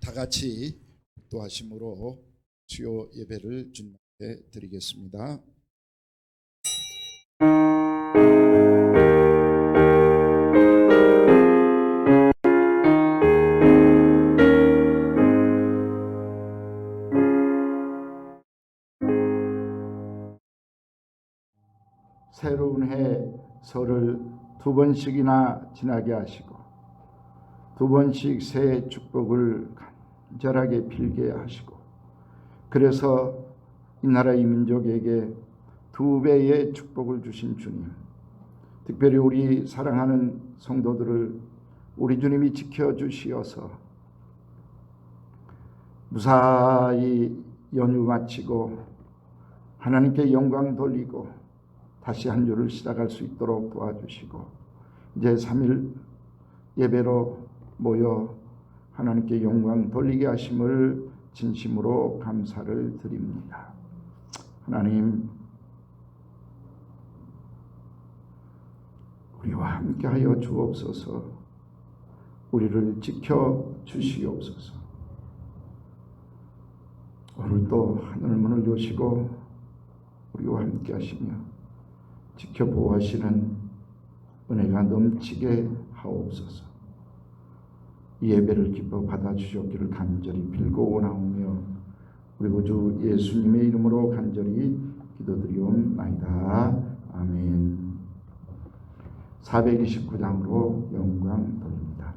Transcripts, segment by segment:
다 같이 기도하심으로 주요 예배를 주님께 드리겠습니다. 새로운 해 설을 두 번씩이나 지나게 하시고 두 번씩 새해 축복을 간절하게 빌게 하시고, 그래서 이 나라 이 민족에게 두 배의 축복을 주신 주님, 특별히 우리 사랑하는 성도들을 우리 주님이 지켜주시어서 무사히 연휴 마치고 하나님께 영광 돌리고 다시 한 주를 시작할 수 있도록 도와주시고, 이제 3일 예배로 모여 하나님께 영광 돌리게 하심을 진심으로 감사를 드립니다. 하나님, 우리와 함께하여 주옵소서. 우리를 지켜 주시옵소서. 오늘도 하늘문을 여시고 우리와 함께하시며 지켜 보호하시는 은혜가 넘치게 하옵소서. 이 예배를 기뻐 받아주셨기를 간절히 빌고 원하오며 우리 구주 예수님의 이름으로 간절히 기도드리옵나이다. 아멘. 429장으로 영광 돌립니다.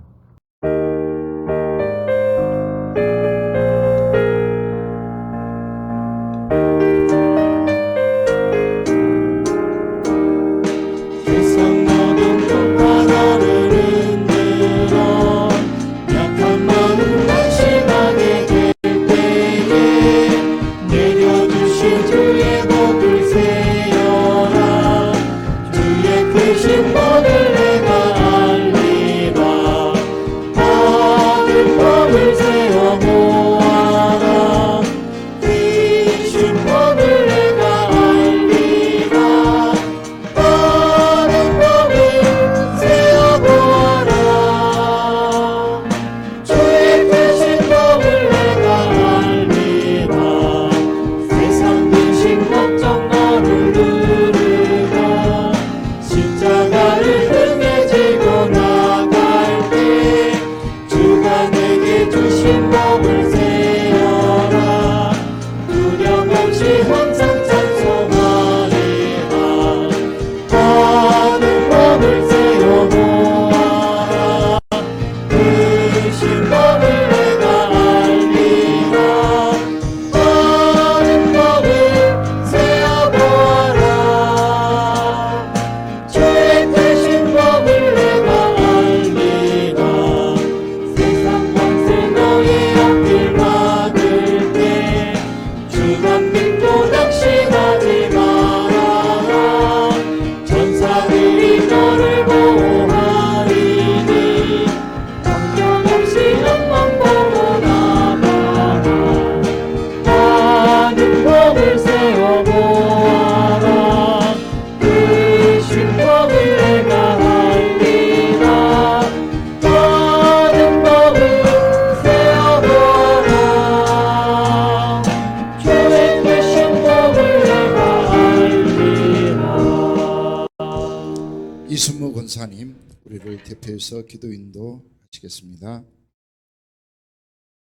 이순모 권사님, 우리를 대표해서 기도 인도하시겠습니다.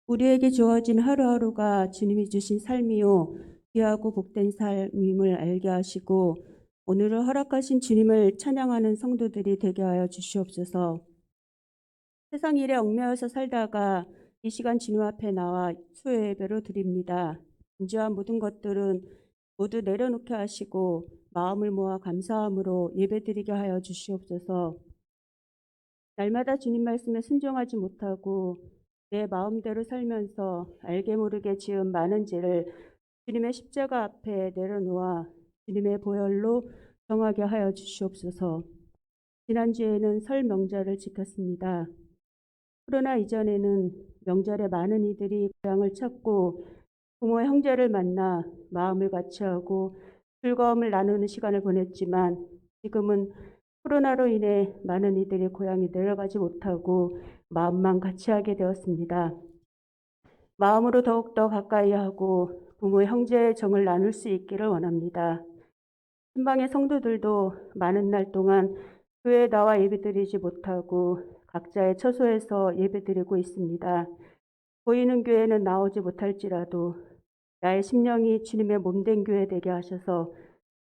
우리에게 주어진 하루하루가 주님이 주신 삶이요 귀하고 복된 삶임을 알게 하시고 오늘을 허락하신 주님을 찬양하는 성도들이 되게 하여 주시옵소서. 세상 일에 얽매여서 살다가 이 시간 주님 앞에 나와 수요 예배로 드립니다. 인지한 모든 것들은 모두 내려놓게 하시고 마음을 모아 감사함으로 예배드리게 하여 주시옵소서. 날마다 주님 말씀에 순종하지 못하고 내 마음대로 살면서 알게 모르게 지은 많은 죄를 주님의 십자가 앞에 내려놓아 주님의 보혈로 정하게 하여 주시옵소서. 지난주에는 설 명절을 지켰습니다. 코로나 이전에는 명절에 많은 이들이 고향을 찾고 부모 형제를 만나 마음을 같이하고 즐거움을 나누는 시간을 보냈지만, 지금은 코로나로 인해 많은 이들이 고향에 내려가지 못하고 마음만 같이하게 되었습니다. 마음으로 더욱더 가까이 하고 부모 형제의 정을 나눌 수 있기를 원합니다. 신방의 성도들도 많은 날 동안 교회에 나와 예배드리지 못하고 각자의 처소에서 예배드리고 있습니다. 보이는 교회는 나오지 못할지라도 나의 심령이 주님의 몸된 교회 되게 하셔서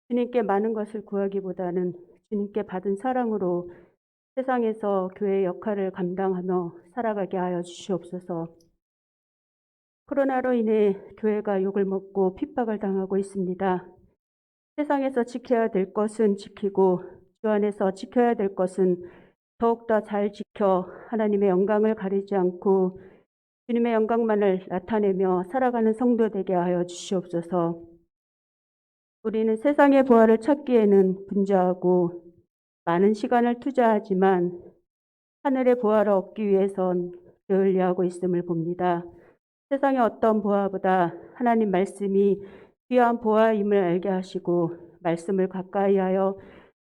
주님께 많은 것을 구하기보다는 주님께 받은 사랑으로 세상에서 교회의 역할을 감당하며 살아가게 하여 주시옵소서. 코로나로 인해 교회가 욕을 먹고 핍박을 당하고 있습니다. 세상에서 지켜야 될 것은 지키고 주 안에서 지켜야 될 것은 더욱더 잘 지켜 하나님의 영광을 가리지 않고 주님의 영광만을 나타내며 살아가는 성도 되게 하여 주시옵소서. 우리는 세상의 부활을 찾기에는 분주하고 많은 시간을 투자하지만 하늘의 부활을 얻기 위해선 게을리하고 있음을 봅니다. 세상의 어떤 보화보다 하나님 말씀이 귀한 보화임을 알게 하시고 말씀을 가까이 하여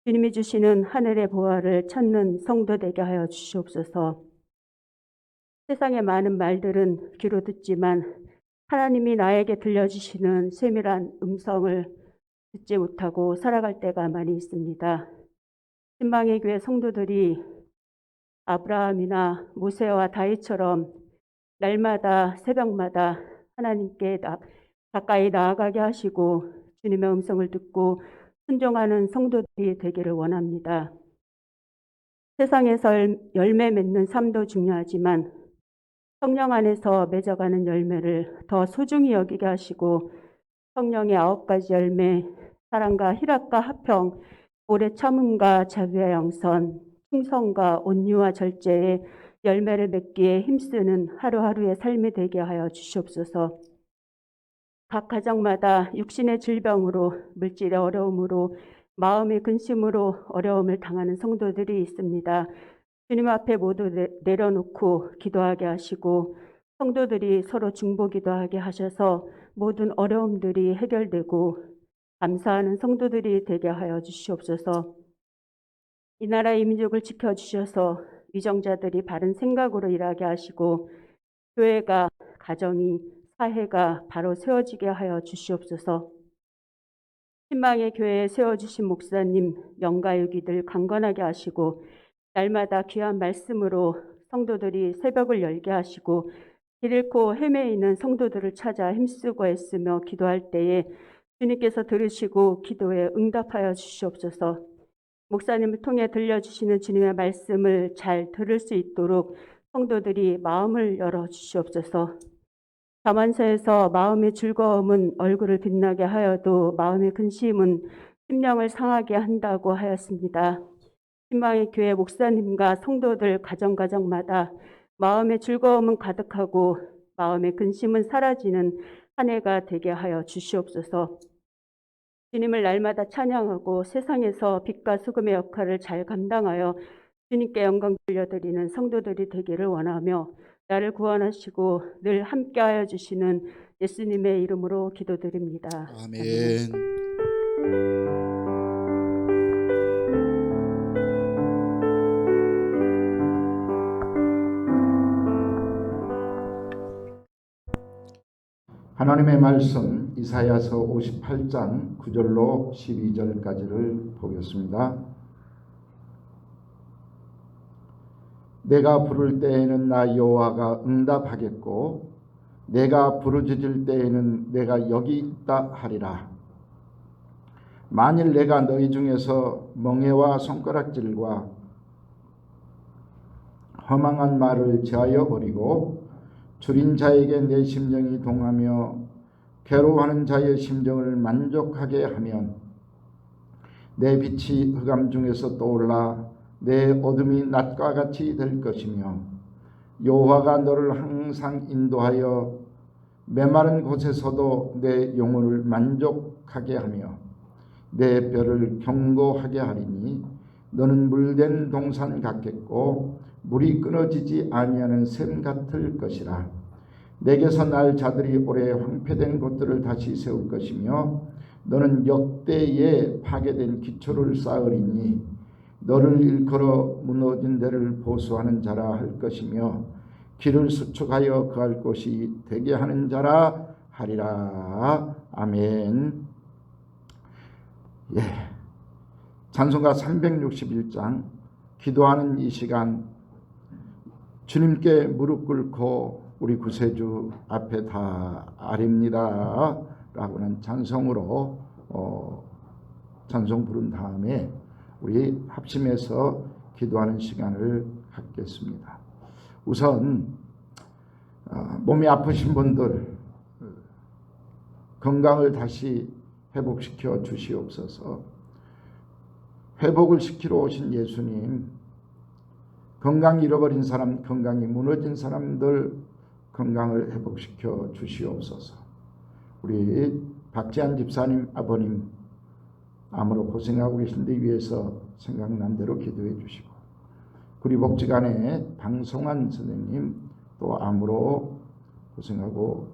주님이 주시는 하늘의 보화를 찾는 성도 되게 하여 주시옵소서. 세상의 많은 말들은 귀로 듣지만 하나님이 나에게 들려주시는 세밀한 음성을 듣지 못하고 살아갈 때가 많이 있습니다. 신방의 교회 성도들이 아브라함이나 모세와 다윗처럼 날마다 새벽마다 하나님께 가까이 나아가게 하시고 주님의 음성을 듣고 순종하는 성도들이 되기를 원합니다. 세상에서 열매 맺는 삶도 중요하지만 성령 안에서 맺어가는 열매를 더 소중히 여기게 하시고 성령의 9가지 열매, 사랑과 희락과 화평, 오래 참음과 자비와 양선, 충성과 온유와 절제의 열매를 맺기에 힘쓰는 하루하루의 삶이 되게 하여 주시옵소서. 각 가정마다 육신의 질병으로, 물질의 어려움으로, 마음의 근심으로 어려움을 당하는 성도들이 있습니다. 주님 앞에 모두 내려놓고 기도하게 하시고 성도들이 서로 중보기도하게 하셔서 모든 어려움들이 해결되고 감사하는 성도들이 되게 하여 주시옵소서. 이 나라 이 민족을 지켜주셔서 위정자들이 바른 생각으로 일하게 하시고 교회가, 가정이, 사회가 바로 세워지게 하여 주시옵소서. 신방의 교회에 세워주신 목사님 영가유기들 강건하게 하시고 날마다 귀한 말씀으로 성도들이 새벽을 열게 하시고 길 잃고 헤매이는 성도들을 찾아 힘쓰고 애쓰며 기도할 때에 주님께서 들으시고 기도에 응답하여 주시옵소서. 목사님을 통해 들려주시는 주님의 말씀을 잘 들을 수 있도록 성도들이 마음을 열어 주시옵소서. 자만서에서 마음의 즐거움은 얼굴을 빛나게 하여도 마음의 근심은 심령을 상하게 한다고 하였습니다. 신방의 교회 목사님과 성도들 가정마다 마음의 즐거움은 가득하고 마음의 근심은 사라지는 한 해가 되게 하여 주시옵소서. 주님을 날마다 찬양하고 세상에서 빛과 소금의 역할을 잘 감당하여 주님께 영광 돌려드리는 성도들이 되기를 원하며 나를 구원하시고 늘 함께하여 주시는 예수님의 이름으로 기도드립니다. 아멘. 하나님의 말씀 이사야서 58장 9절로 12절까지를 보겠습니다. 내가 부를 때에는 나 여호와가 응답하겠고 내가 부르짖을 때에는 내가 여기 있다 하리라. 만일 내가 너희 중에서 멍에와 손가락질과 허망한 말을 제하여 버리고 줄인 자에게 내 심정이 동하며 괴로워하는 자의 심정을 만족하게 하면 내 빛이 흑암 중에서 떠올라 내 어둠이 낮과 같이 될 것이며 여호와가 너를 항상 인도하여 메마른 곳에서도 내 영혼을 만족하게 하며 내 뼈를 견고하게 하리니 너는 물된 동산 같겠고 물이 끊어지지 아니하는 샘 같을 것이라. 내게서 날 자들이 오래 황폐된 곳들을 다시 세울 것이며 너는 역대에 파괴된 기초를 쌓으리니 너를 일컬어 무너진 데를 보수하는 자라 할 것이며 길을 수축하여 거할 곳이 되게 하는 자라 하리라. 아멘. 예. 찬송가 361장 기도하는 이 시간 주님께 무릎 꿇고 우리 구세주 앞에 다 아립니다 라고는 찬송으로 찬송 부른 다음에 우리 합심해서 기도하는 시간을 갖겠습니다. 우선 몸이 아프신 분들 건강을 다시 회복시켜 주시옵소서. 회복을 시키러 오신 예수님, 건강 잃어버린 사람, 건강이 무너진 사람들 건강을 회복시켜 주시옵소서. 우리 박지한 집사님 아버님 암으로 고생하고 계신데 위해서 생각난 대로 기도해 주시고, 우리 복지관의 방송한 선생님 또 암으로 고생하고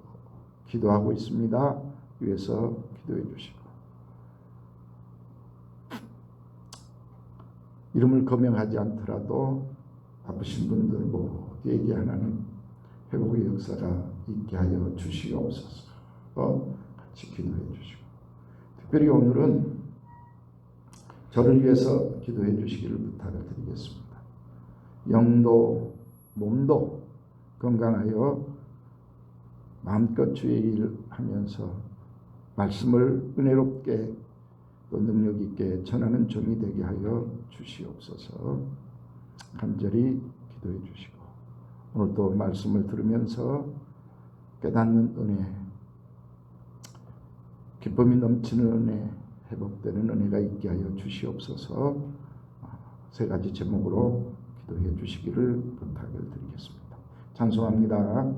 기도하고 있습니다. 위해서 기도해 주시고, 이름을 거명하지 않더라도 아프신 분들 모두에게 하나님 회복의 역사가 있게 하여 주시옵소서. 같이 기도해 주시고, 특별히 오늘은 저를 위해서 기도해 주시기를 부탁을 드리겠습니다. 영도 몸도 건강하여 마음껏 주의 일을 하면서 말씀을 은혜롭게 또 능력 있게 전하는 종이 되게 하여 주시옵소서. 간절히 기도해 주시고, 오늘도 말씀을 들으면서 깨닫는 은혜, 기쁨이 넘치는 은혜, 회복되는 은혜가 있게 하여 주시옵소서. 세 가지 제목으로 기도해 주시기를 부탁을 드리겠습니다. 찬송합니다.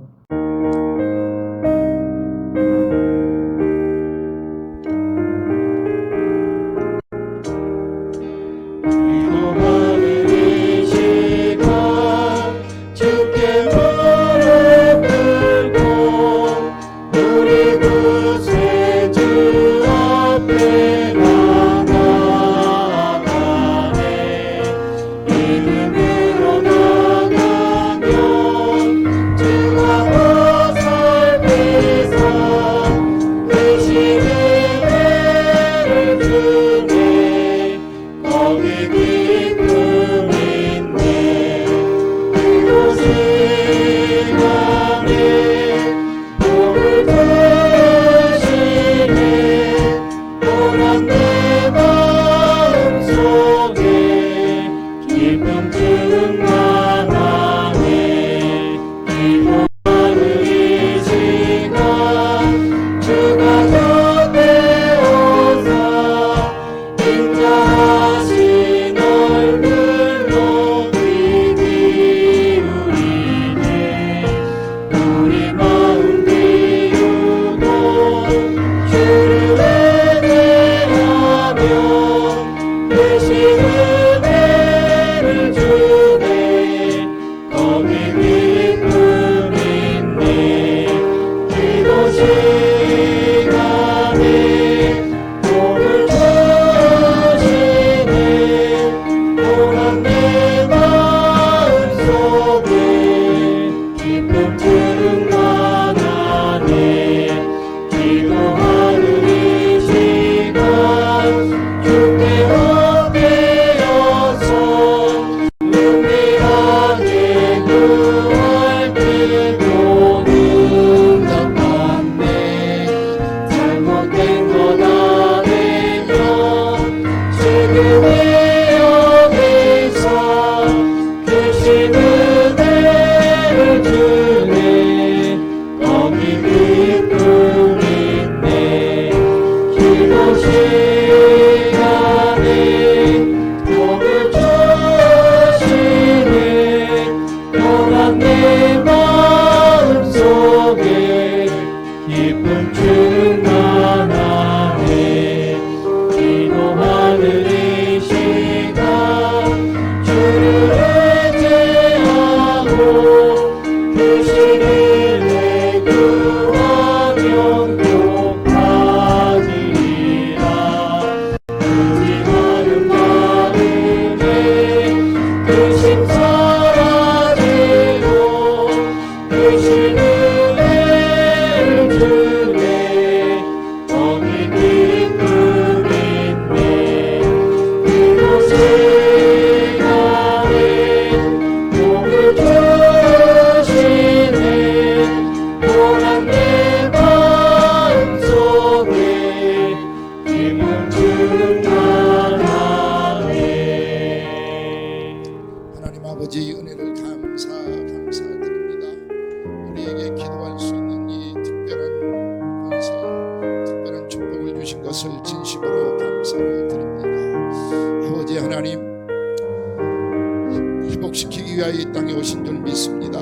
오신 줄 믿습니다.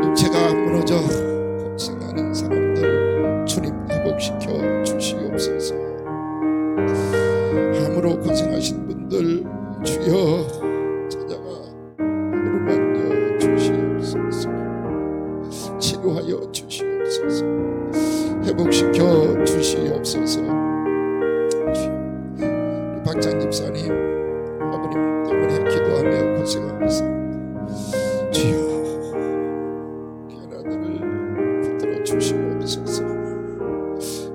육체가 무너져 고생하는 사람들 주님 회복시켜 주시옵소서. 암으로 고생하신 분들 주여 찾아가 어루만져 주시옵소서. 치료하여 주시옵소서. 회복시켜 주시옵소서. 우리 박찬 집사님 아버님 때문에 기도하며 고생합니다. 주여 귀한 아들을 붙들어 주시옵소서.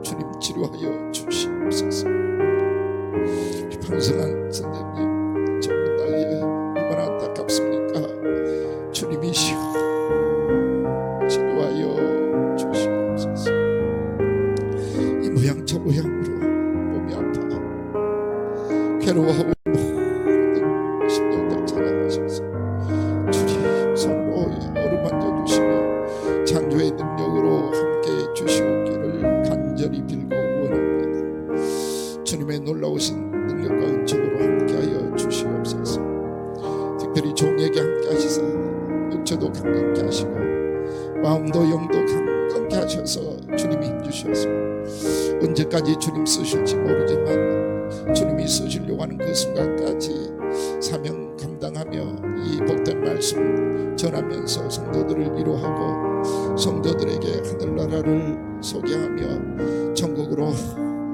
주님 치료하여 주시옵소서. 평생한 선생님 젊은 나이에 얼마나 안타깝습니까? 주님이시여 치료하여 주시옵소서. 이 모양 저 모양으로 몸이 아파 괴로워하고 모든 심령들 자라나셔서 주님 손으로 어루만져 주시며 창조의 능력으로 함께 주시옵기를 간절히 빌고 원합니다. 주님의 놀라우신 능력과 은총으로 함께하여 주시옵소서. 특별히 종에게 함께하시사 육체도 강건케 하시고 마음도 영도 강건케 하셔서 주님이 힘주셔서 언제까지 주님 쓰실지 모르지만 주님이 쓰시려고 하는 그 순간까지 사명 감당하며 이 복된 말씀 전하면서 성도들을 위로하고 성도들에게 하늘나라를 소개하며 천국으로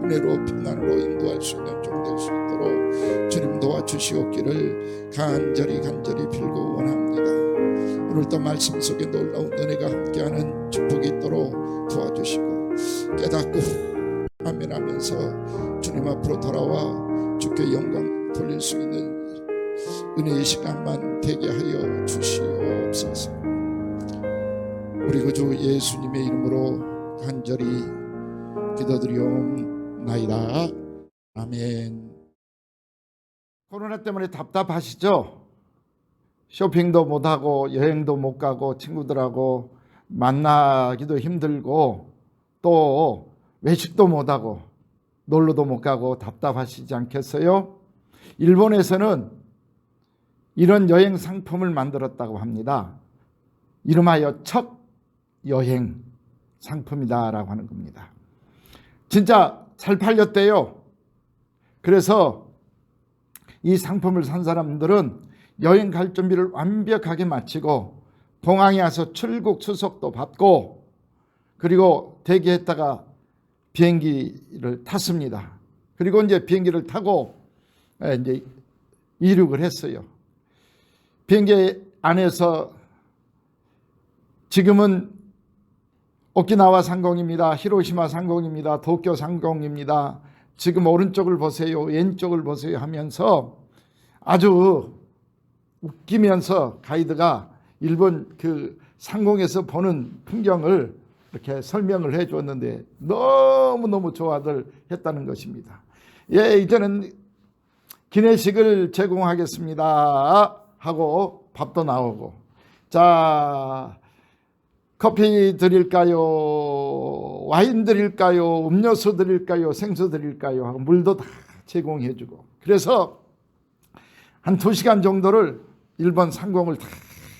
은혜로 평안으로 인도할 수 있는 종 될 수 있도록 주님 도와주시옵기를 간절히 빌고 원합니다. 오늘도 말씀 속에 놀라운 은혜가 함께하는 축복이 있도록 도와주시고 깨닫고 아멘하면서 주님 앞으로 돌아와 주께 영광 돌릴 수 있는 은혜의 시간만 되게 하여 주시옵소서. 우리 구주 예수님의 이름으로 간절히 기도드리옵나이다. 아멘. 코로나 때문에 답답하시죠? 쇼핑도 못하고 여행도 못 가고 친구들하고 만나기도 힘들고 또 외식도 못하고 놀러도 못 가고 답답하시지 않겠어요? 일본에서는 이런 여행 상품을 만들었다고 합니다. 이름하여 첫 여행 상품이다라고 하는 겁니다. 진짜 잘 팔렸대요. 그래서 이 상품을 산 사람들은 여행 갈 준비를 완벽하게 마치고 공항에 와서 출국 수속도 받고 그리고 대기했다가 비행기를 탔습니다. 그리고 이제 비행기를 타고 이제 이륙을 했어요. 비행기 안에서 지금은 오키나와 상공입니다. 히로시마 상공입니다. 도쿄 상공입니다. 지금 오른쪽을 보세요. 왼쪽을 보세요 하면서 아주 웃기면서 가이드가 일본 그 상공에서 보는 풍경을 이렇게 설명을 해 줬는데 너무너무 좋아들 했다는 것입니다. 예, 이제는 기내식을 제공하겠습니다 하고 밥도 나오고, 자, 커피 드릴까요? 와인 드릴까요? 음료수 드릴까요? 생수 드릴까요? 하고 물도 다 제공해 주고, 그래서 한 2시간 정도를 일본 상공을 다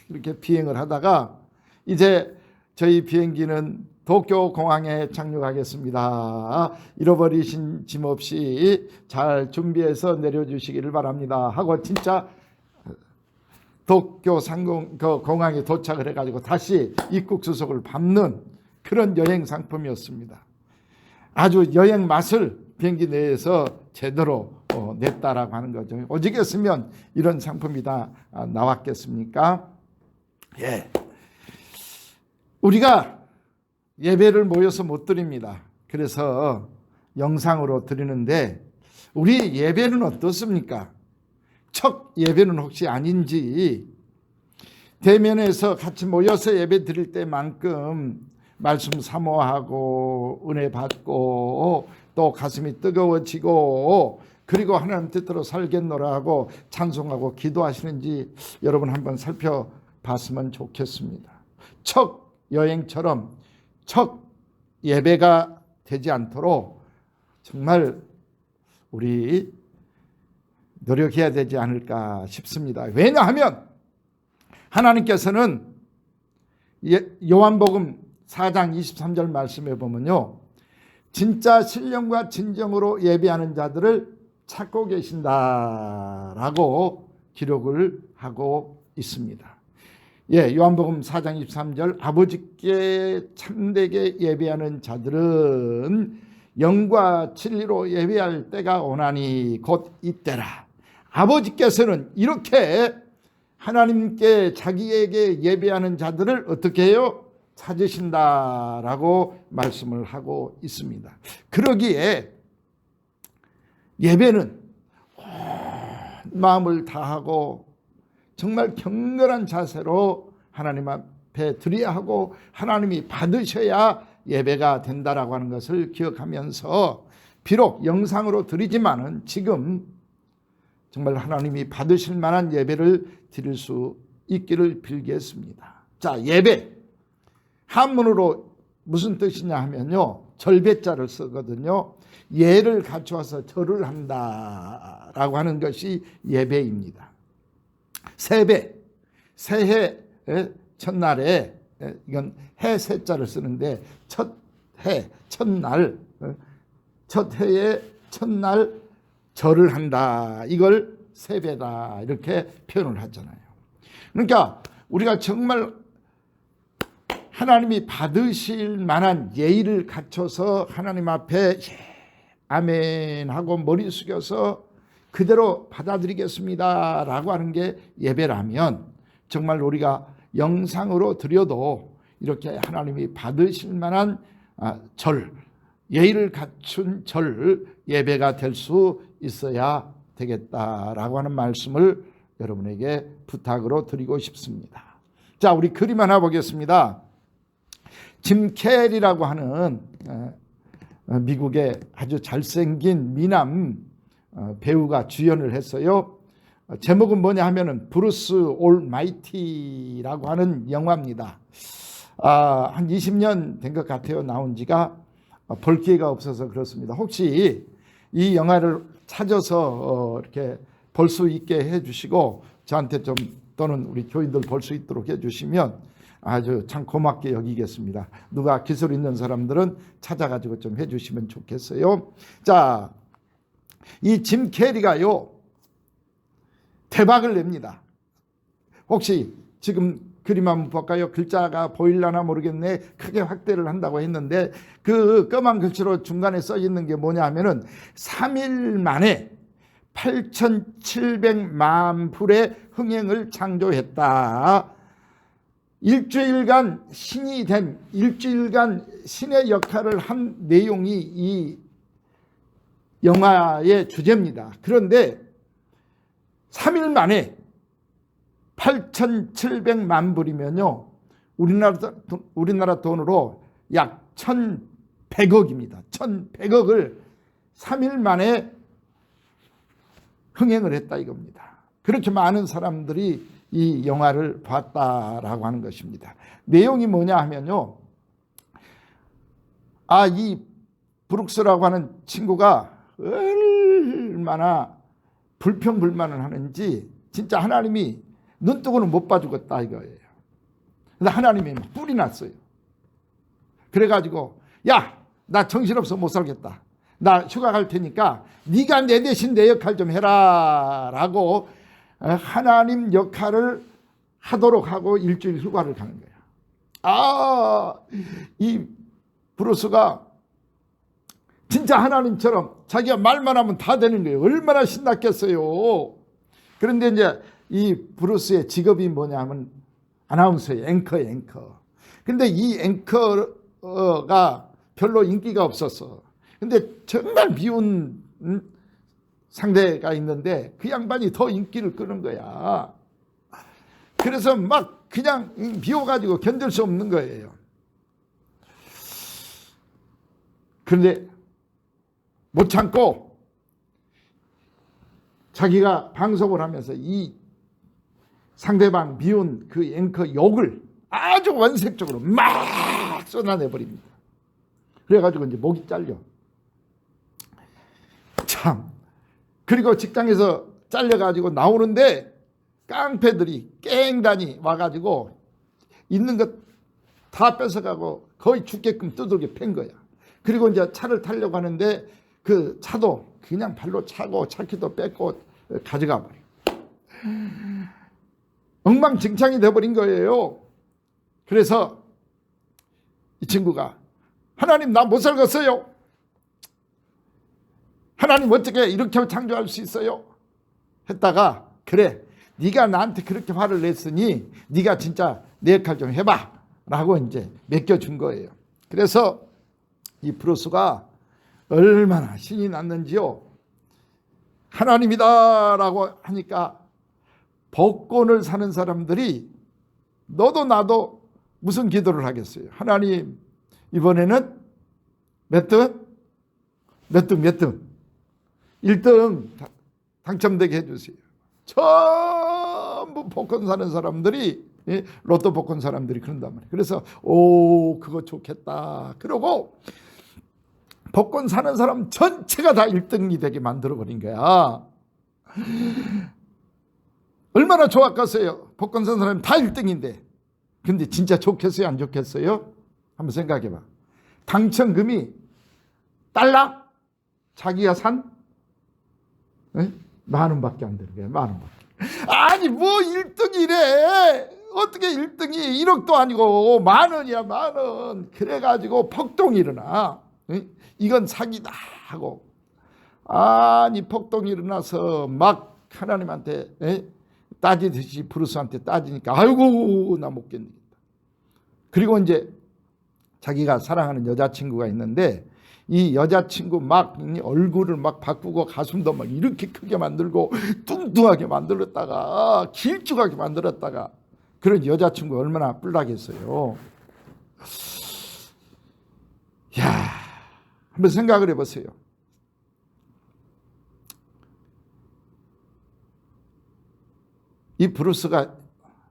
이렇게 비행을 하다가 이제 저희 비행기는 도쿄 공항에 착륙하겠습니다. 잃어버리신 짐 없이 잘 준비해서 내려주시기를 바랍니다 하고 진짜 도쿄 상공 그 공항에 도착을 해가지고 다시 입국 수속을 밟는 그런 여행 상품이었습니다. 아주 여행 맛을 비행기 내에서 제대로 냈다라고 하는 거죠. 오직했으면 이런 상품이 다 나왔겠습니까? 예. 우리가 예배를 모여서 못 드립니다. 그래서 영상으로 드리는데 우리 예배는 어떻습니까? 첫 예배는 혹시 아닌지, 대면에서 같이 모여서 예배 드릴 때만큼 말씀 사모하고 은혜 받고 또 가슴이 뜨거워지고 그리고 하나님 뜻대로 살겠노라 하고 찬송하고 기도하시는지 여러분 한번 살펴봤으면 좋겠습니다. 첫 여행처럼 첫 예배가 되지 않도록 정말 우리 노력해야 되지 않을까 싶습니다. 왜냐하면 하나님께서는 요한복음 4장 23절 말씀에 보면요, 진짜 신령과 진정으로 예배하는 자들을 찾고 계신다라고 기록을 하고 있습니다. 요한복음 4장 23절, 아버지께 참되게 예배하는 자들은 영과 진리로 예배할 때가 오나니 곧 이때라. 아버지께서는 이렇게 하나님께 자기에게 예배하는 자들을 어떻게 해요? 찾으신다라고 말씀을 하고 있습니다. 그러기에 예배는 온 마음을 다하고 정말 경건한 자세로 하나님 앞에 드려야 하고 하나님이 받으셔야 예배가 된다라고 하는 것을 기억하면서, 비록 영상으로 드리지만은 지금 정말 하나님이 받으실 만한 예배를 드릴 수 있기를 빌겠습니다. 자, 예배 한문으로 무슨 뜻이냐 하면요, 절배자를 쓰거든요. 예를 갖추어서 절을 한다라고 하는 것이 예배입니다. 세배, 새해 첫날에, 이건 해 세자를 쓰는데 첫 해, 첫날, 첫 해의 첫날 절을 한다, 이걸 세배다 이렇게 표현을 하잖아요. 그러니까 우리가 정말 하나님이 받으실 만한 예의를 갖춰서 하나님 앞에 아멘 하고 머리 숙여서 그대로 받아들이겠습니다 라고 하는 게 예배라면, 정말 우리가 영상으로 드려도 이렇게 하나님이 받으실 만한 절, 예의를 갖춘 절, 예배가 될 수 있어야 되겠다라고 하는 말씀을 여러분에게 부탁으로 드리고 싶습니다. 자, 우리 그림 하나 보겠습니다. 짐 캐리라고 하는 미국의 아주 잘생긴 미남 배우가 주연을 했어요. 제목은 뭐냐 하면은 브루스 올마이티라고 하는 영화입니다. 한 20년 된 것 같아요. 나온 지가. 볼 기회가 없어서 그렇습니다. 혹시 이 영화를 찾아서 이렇게 볼 수 있게 해주시고 저한테 좀, 또는 우리 교인들 볼 수 있도록 해주시면 아주 참 고맙게 여기겠습니다. 누가 기술 있는 사람들은 찾아가지고 좀 해주시면 좋겠어요. 자, 이 짐 캐리가요 대박을 냅니다. 혹시 지금 그림 한번 볼까요? 글자가 보일려나 모르겠네. 크게 확대를 한다고 했는데 그 검은 글씨로 중간에 써 있는 게 뭐냐 하면은 3일 만에 8,700만 불의 흥행을 창조했다. 일주일간 신의 역할을 한 내용이 이 영화의 주제입니다. 그런데 3일 만에 8,700만 불이면요, 우리나라 돈으로 약 1,100억입니다. 1,100억을 3일 만에 흥행을 했다 이겁니다. 그렇게 많은 사람들이 이 영화를 봤다라고 하는 것입니다. 내용이 뭐냐 하면요, 이 브룩스라고 하는 친구가 얼마나 불평불만을 하는지 진짜 하나님이 눈뜨고는 못 봐주겠다 이거예요. 근데 하나님이 막 뿔이 났어요. 그래가지고 야, 나 정신없어 못 살겠다. 나 휴가 갈 테니까 네가 내 대신 내 역할 좀 해라 라고 하나님 역할을 하도록 하고 일주일 휴가를 가는 거야. 이 브루스가 진짜 하나님처럼 자기가 말만 하면 다 되는 거예요. 얼마나 신났겠어요. 그런데 이제 이 브루스의 직업이 뭐냐면 아나운서예요. 앵커. 근데 이 앵커가 별로 인기가 없었어. 근데 정말 미운 상대가 있는데 그 양반이 더 인기를 끄는 거야. 그래서 막 그냥 미워가지고 견딜 수 없는 거예요. 그런데 못 참고 자기가 방송을 하면서 이 상대방 미운 그 앵커 욕을 아주 원색적으로 막 쏟아내버립니다. 그래가지고 이제 목이 잘려. 참. 그리고 직장에서 잘려가지고 나오는데 깡패들이 깽단이 와가지고 있는 것 다 뺏어가고 거의 죽게끔 두들겨 팬 거야. 그리고 이제 차를 타려고 하는데 그 차도 그냥 발로 차고 차키도 뺏고 가져가 버려. 엉망진창이 돼버린 거예요. 그래서 이 친구가 하나님 나 못 살겠어요. 하나님 어떻게 이렇게 창조할 수 있어요? 했다가 그래 네가 나한테 그렇게 화를 냈으니 네가 진짜 내 역할 좀 해봐 라고 이제 맡겨준 거예요. 그래서 이 브루스가 얼마나 신이 났는지요. 하나님이다 라고 하니까 복권을 사는 사람들이 너도 나도 무슨 기도를 하겠어요. 하나님 이번에는 몇 등? 1등 당첨되게 해주세요. 전부 복권 사는 사람들이 로또 복권 사람들이 그런단 말이에요. 그래서 오 그거 좋겠다 그러고 복권 사는 사람 전체가 다 1등이 되게 만들어버린 거야. 얼마나 좋았겠어요. 복권 사는 사람이 다 1등인데. 근데 진짜 좋겠어요 안 좋겠어요? 한번 생각해봐. 당첨금이 달러? 자기가 산? 10,000원밖에 안 되는 거야. 10,000원밖에. 아니 뭐 1등이래. 어떻게 1등이 1억도 아니고 10,000원이야 10,000원. 그래가지고 폭동이 일어나. 이건 사기다 하고 아니 폭동이 일어나서 막 하나님한테 따지듯이 브루스한테 따지니까 아이고 나 못 견디겠다. 그리고 이제 자기가 사랑하는 여자친구가 있는데 이 여자친구 막 얼굴을 막 바꾸고 가슴도 막 이렇게 크게 만들고 뚱뚱하게 만들었다가 길쭉하게 만들었다가 그런 여자친구 얼마나 뿔나겠어요. 야, 한번 생각을 해보세요. 이 브루스가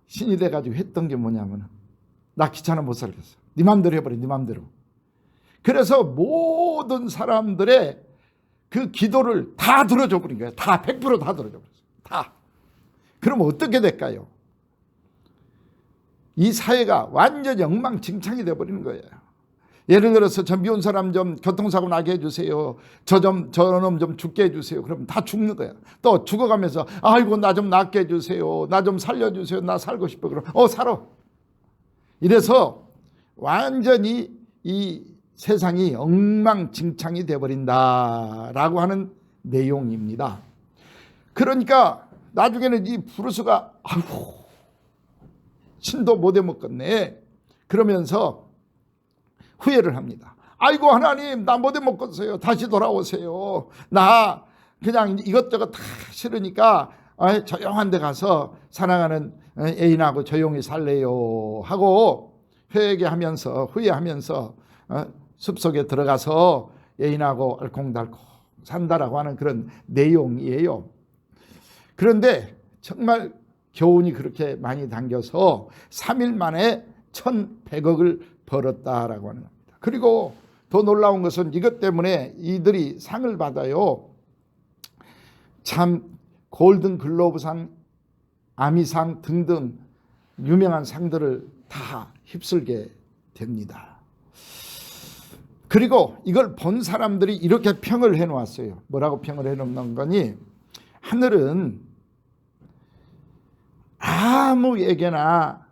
신이 돼가지고 했던 게 뭐냐면 나 귀찮아 못 살겠어. 네 맘대로 해버려 네 맘대로. 그래서 모든 사람들의 그 기도를 다 들어줘 버린 거예요. 다 100% 다 들어줘 버렸어요. 다. 그러면 어떻게 될까요? 이 사회가 완전히 엉망진창이 돼버리는 거예요. 예를 들어서 저 미운 사람 좀 교통사고 나게 해주세요. 저놈 좀 죽게 해주세요. 그러면 다 죽는 거야. 또 죽어가면서 아이고 나 좀 낫게 해주세요. 나 좀 살려주세요. 나 살고 싶어. 그럼 살아. 이래서 완전히 이 세상이 엉망진창이 돼버린다라고 하는 내용입니다. 그러니까 나중에는 이 브루스가 아이고 신도 못 해먹겠네 그러면서 후회를 합니다. 아이고 하나님 나 못 해먹겠어요. 다시 돌아오세요. 나 그냥 이것저것 다 싫으니까 조용한 데 가서 사랑하는 애인하고 조용히 살래요 하고 회개하면서 후회하면서 숲속에 들어가서 애인하고 알콩달콩 산다라고 하는 그런 내용이에요. 그런데 정말 교훈이 그렇게 많이 당겨서 3일 만에 1,100억을 벌었다라고 하는 겁니다. 그리고 더 놀라운 것은 이것 때문에 이들이 상을 받아요. 참 골든 글로브상, 아미상 등등 유명한 상들을 다 휩쓸게 됩니다. 그리고 이걸 본 사람들이 이렇게 평을 해놓았어요. 뭐라고 평을 해놓는 거니? 하늘은 아무에게나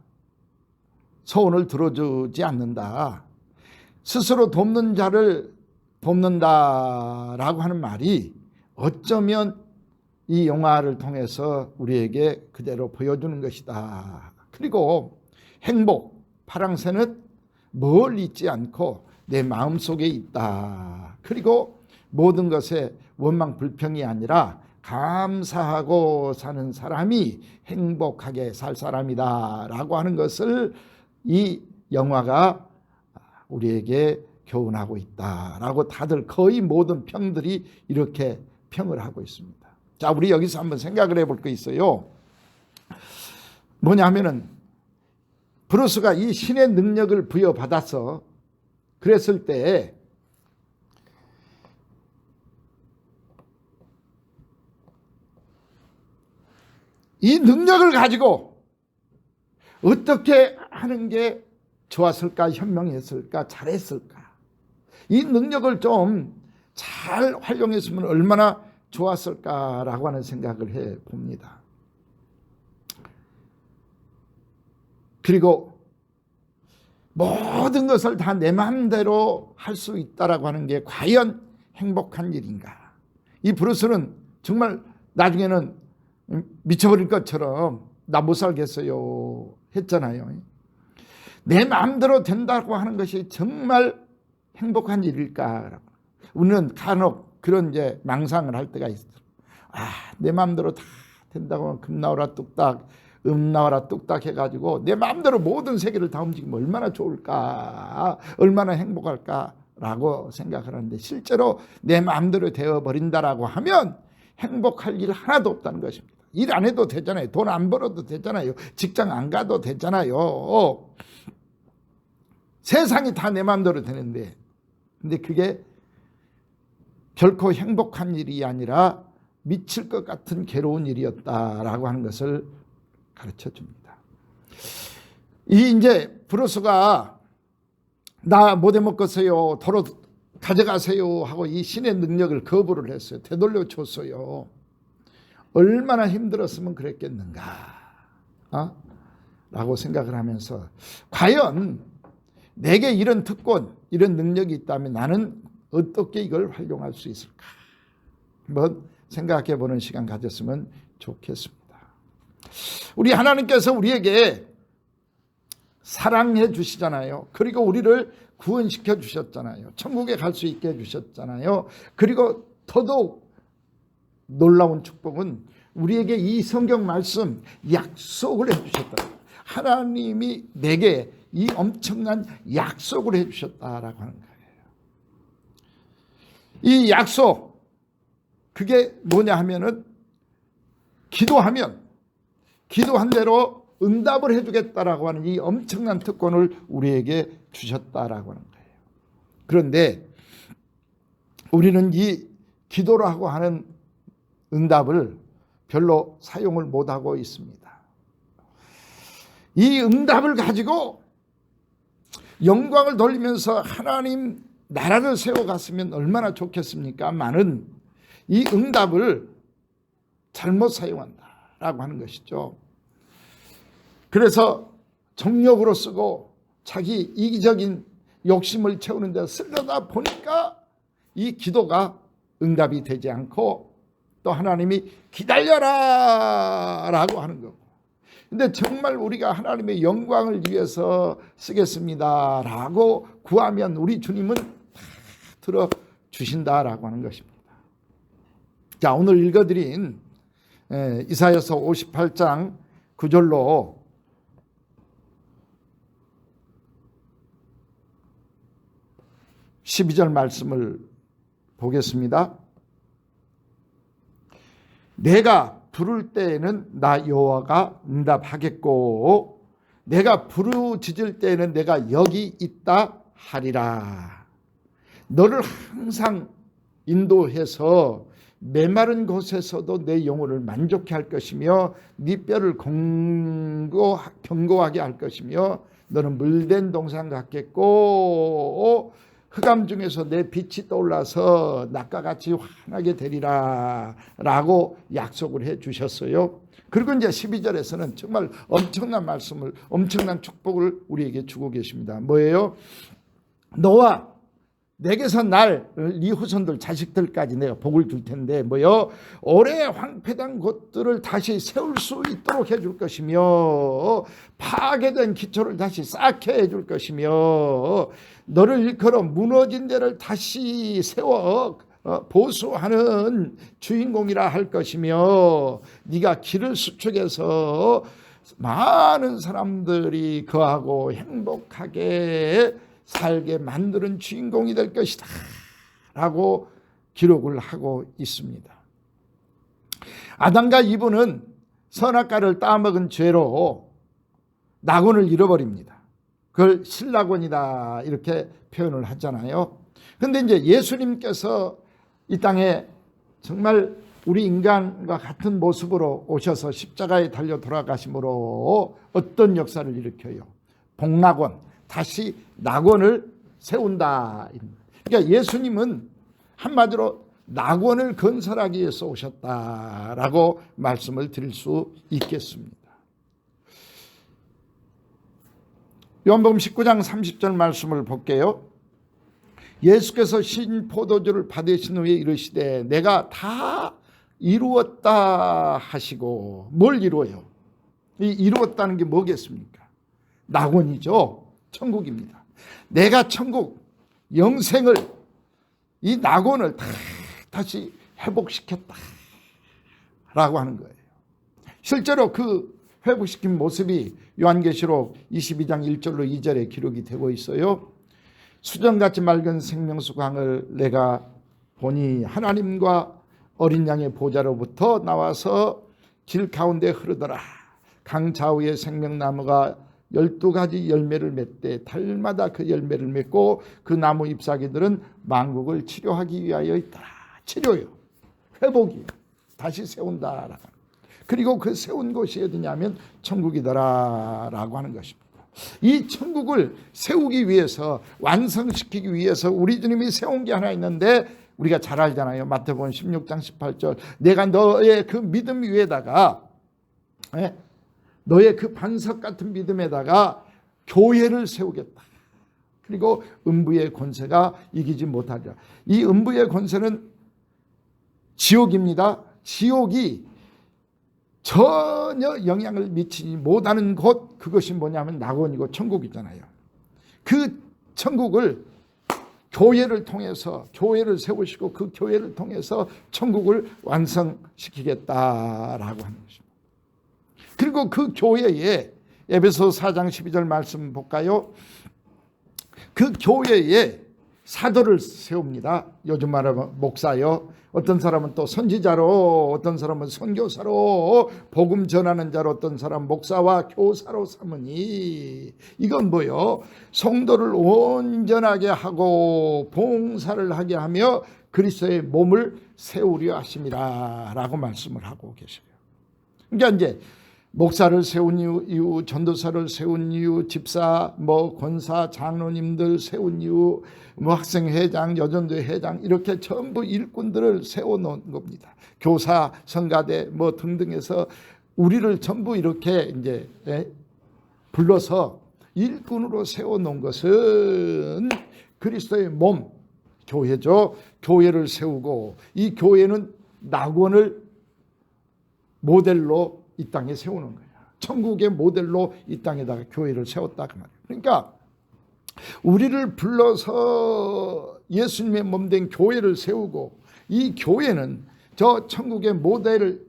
소원을 들어주지 않는다. 스스로 돕는 자를 돕는다라고 하는 말이 어쩌면 이 영화를 통해서 우리에게 그대로 보여주는 것이다. 그리고 행복, 파랑새는 멀리 있지 않고 내 마음속에 있다. 그리고 모든 것에 원망 불평이 아니라 감사하고 사는 사람이 행복하게 살 사람이다 라고 하는 것을 이 영화가 우리에게 교훈하고 있다라고 다들 거의 모든 평들이 이렇게 평을 하고 있습니다. 자, 우리 여기서 한번 생각을 해볼 거 있어요. 뭐냐면은 브루스가 이 신의 능력을 부여받아서 그랬을 때 이 능력을 가지고 어떻게 하는 게 좋았을까, 현명했을까, 잘했을까, 이 능력을 좀 잘 활용했으면 얼마나 좋았을까라고 하는 생각을 해 봅니다. 그리고 모든 것을 다 내 마음대로 할 수 있다라고 하는 게 과연 행복한 일인가? 이 브루스는 정말 나중에는 미쳐버릴 것처럼 나 못 살겠어요 했잖아요. 내 마음대로 된다고 하는 것이 정말 행복한 일일까? 우리는 간혹 그런 이제 망상을 할 때가 있어요. 내 마음대로 다 된다고 하면 금 나오라 뚝딱, 음 나와라 뚝딱 해가지고 내 마음대로 모든 세계를 다 움직이면 얼마나 좋을까, 얼마나 행복할까라고 생각을 하는데, 실제로 내 마음대로 되어버린다라고 하면 행복할 일 하나도 없다는 것입니다. 일 안 해도 되잖아요. 돈 안 벌어도 되잖아요. 직장 안 가도 되잖아요. 세상이 다 내 마음대로 되는데, 근데 그게 결코 행복한 일이 아니라 미칠 것 같은 괴로운 일이었다라고 하는 것을 가르쳐 줍니다. 이 이제 브루스가 나 못 해먹겠어요, 도로 가져가세요 하고 이 신의 능력을 거부를 했어요. 되돌려 줬어요. 얼마나 힘들었으면 그랬겠는가 라고 생각을 하면서, 과연 내게 이런 특권, 이런 능력이 있다면 나는 어떻게 이걸 활용할 수 있을까? 한번 생각해 보는 시간 가졌으면 좋겠습니다. 우리 하나님께서 우리에게 사랑해 주시잖아요. 그리고 우리를 구원시켜 주셨잖아요. 천국에 갈 수 있게 해 주셨잖아요. 그리고 더더욱 놀라운 축복은 우리에게 이 성경 말씀 약속을 해 주셨다. 하나님이 내게 이 엄청난 약속을 해 주셨다라고 하는 거예요. 이 약속, 그게 뭐냐 하면은 기도하면 기도한 대로 응답을 해주겠다라고 하는 이 엄청난 특권을 우리에게 주셨다라고 하는 거예요. 그런데 우리는 이 기도라고 하는 응답을 별로 사용을 못하고 있습니다. 이 응답을 가지고 영광을 돌리면서 하나님 나라를 세워갔으면 얼마나 좋겠습니까? 많은 이 응답을 잘못 사용한다라고 하는 것이죠. 그래서 정욕으로 쓰고 자기 이기적인 욕심을 채우는 데 쓰려다 보니까 이 기도가 응답이 되지 않고, 또 하나님이 기다려라 라고 하는 거고, 근데 정말 우리가 하나님의 영광을 위해서 쓰겠습니다 라고 구하면 우리 주님은 들어주신다라고 하는 것입니다. 자, 오늘 읽어드린 이사야서 58장 9절로 12절 말씀을 보겠습니다. 내가 부를 때에는 나 여호와가 응답하겠고, 내가 부르짖을 때에는 내가 여기 있다 하리라. 너를 항상 인도해서 메마른 곳에서도 내 영혼을 만족해 할 것이며, 네 뼈를 견고하게 할 것이며, 너는 물된 동산 같겠고 흑암 중에서 내 빛이 떠올라서 낮과 같이 환하게 되리라 라고 약속을 해 주셨어요. 그리고 이제 12절에서는 정말 엄청난 말씀을, 엄청난 축복을 우리에게 주고 계십니다. 뭐예요? 너와 내게서 날, 네 후손들 자식들까지 내가 복을 줄 텐데, 뭐요? 오래 황폐된 곳들을 다시 세울 수 있도록 해줄 것이며, 파괴된 기초를 다시 쌓게 해줄 것이며, 너를 일컬어 무너진 데를 다시 세워 보수하는 주인공이라 할 것이며, 네가 길을 수축해서 많은 사람들이 거하고 행복하게 살게 만드는 주인공이 될 것이다 라고 기록을 하고 있습니다. 아담과 이브는 선악과를 따먹은 죄로 낙원을 잃어버립니다. 그걸 신락원이다 이렇게 표현을 하잖아요. 그런데 이제 예수님께서 이 땅에 정말 우리 인간과 같은 모습으로 오셔서 십자가에 달려 돌아가심으로 어떤 역사를 일으켜요? 복낙원, 다시 낙원을 세운다. 그러니까 예수님은 한마디로 낙원을 건설하기 위해서 오셨다라고 말씀을 드릴 수 있겠습니다. 요한복음 19장 30절 말씀을 볼게요. 예수께서 신 포도주를 받으신 후에 이르시되 내가 다 이루었다 하시고, 뭘 이루어요? 이 이루었다는 게 뭐겠습니까? 낙원이죠. 천국입니다. 내가 천국, 영생을, 이 낙원을 다시 회복시켰다 라고 하는 거예요. 실제로 그 회복시킨 모습이 요한계시록 22장 1절로 2절에 기록이 되고 있어요. 수정같이 맑은 생명수 강을 내가 보니 하나님과 어린 양의 보좌로부터 나와서 길 가운데 흐르더라. 강 좌우에 생명나무가 12가지 열매를 맺되 달마다 그 열매를 맺고 그 나무 잎사귀들은 만국을 치료하기 위하여 있더라. 치료요, 회복이요, 다시 세운다. 그리고 그 세운 곳이 어디냐면 천국이더라 라고 하는 것입니다. 이 천국을 세우기 위해서, 완성시키기 위해서 우리 주님이 세운 게 하나 있는데 우리가 잘 알잖아요. 마태복음 16장 18절, 내가 너의 그 믿음 위에다가, 너의 그 반석 같은 믿음에다가 교회를 세우겠다. 그리고 음부의 권세가 이기지 못하리라. 이 음부의 권세는 지옥입니다. 지옥이 전혀 영향을 미치지 못하는 곳, 그것이 뭐냐면 낙원이고 천국이잖아요. 그 천국을 교회를 통해서, 교회를 세우시고 그 교회를 통해서 천국을 완성시키겠다라고 하는 것입니다. 그리고 그 교회에, 에베소 4장 12절 말씀 볼까요? 그 교회에 사도를 세웁니다. 요즘 말하면 목사요. 어떤 사람은 또 선지자로, 어떤 사람은 선교사로, 복음 전하는 자로, 어떤 사람은 목사와 교사로 삼으니, 이건 뭐요? 성도를 온전하게 하고 봉사를 하게 하며 그리스도의 몸을 세우려 하심이라 라고 말씀을 하고 계셔요. 그러니까 이제 목사를 세운 이유, 전도사를 세운 이유, 집사, 권사, 장로님들 세운 이유, 학생회장, 여전도 회장, 이렇게 전부 일꾼들을 세워놓은 겁니다. 교사, 성가대 등등해서 우리를 전부 이렇게 이제 불러서 일꾼으로 세워놓은 것은 그리스도의 몸, 교회죠. 교회를 세우고, 이 교회는 낙원을 모델로 이 땅에 세우는 거야. 천국의 모델로 이 땅에다가 교회를 세웠다 그 말이에요. 그러니까 우리를 불러서 예수님의 몸된 교회를 세우고, 이 교회는 저 천국의 모델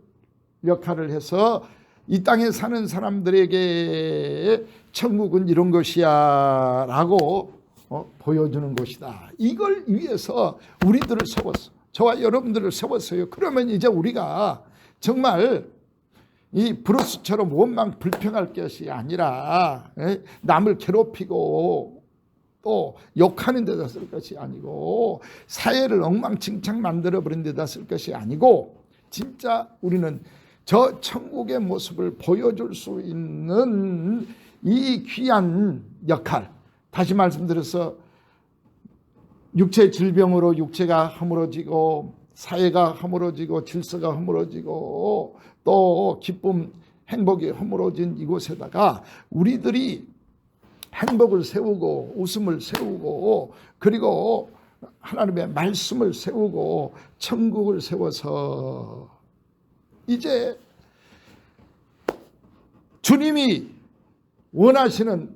역할을 해서 이 땅에 사는 사람들에게 천국은 이런 것이야 라고 보여주는 것이다. 이걸 위해서 우리들을 세웠어. 저와 여러분들을 세웠어요. 그러면 이제 우리가 정말 이 브루스처럼 원망 불평할 것이 아니라, 남을 괴롭히고 또 욕하는 데다 쓸 것이 아니고, 사회를 엉망진창 만들어버린 데다 쓸 것이 아니고, 진짜 우리는 저 천국의 모습을 보여줄 수 있는 이 귀한 역할, 다시 말씀드려서 육체 질병으로 육체가 허물어지고, 사회가 허물어지고, 질서가 허물어지고, 또 기쁨, 행복이 허물어진 이곳에다가 우리들이 행복을 세우고 웃음을 세우고, 그리고 하나님의 말씀을 세우고 천국을 세워서 이제 주님이 원하시는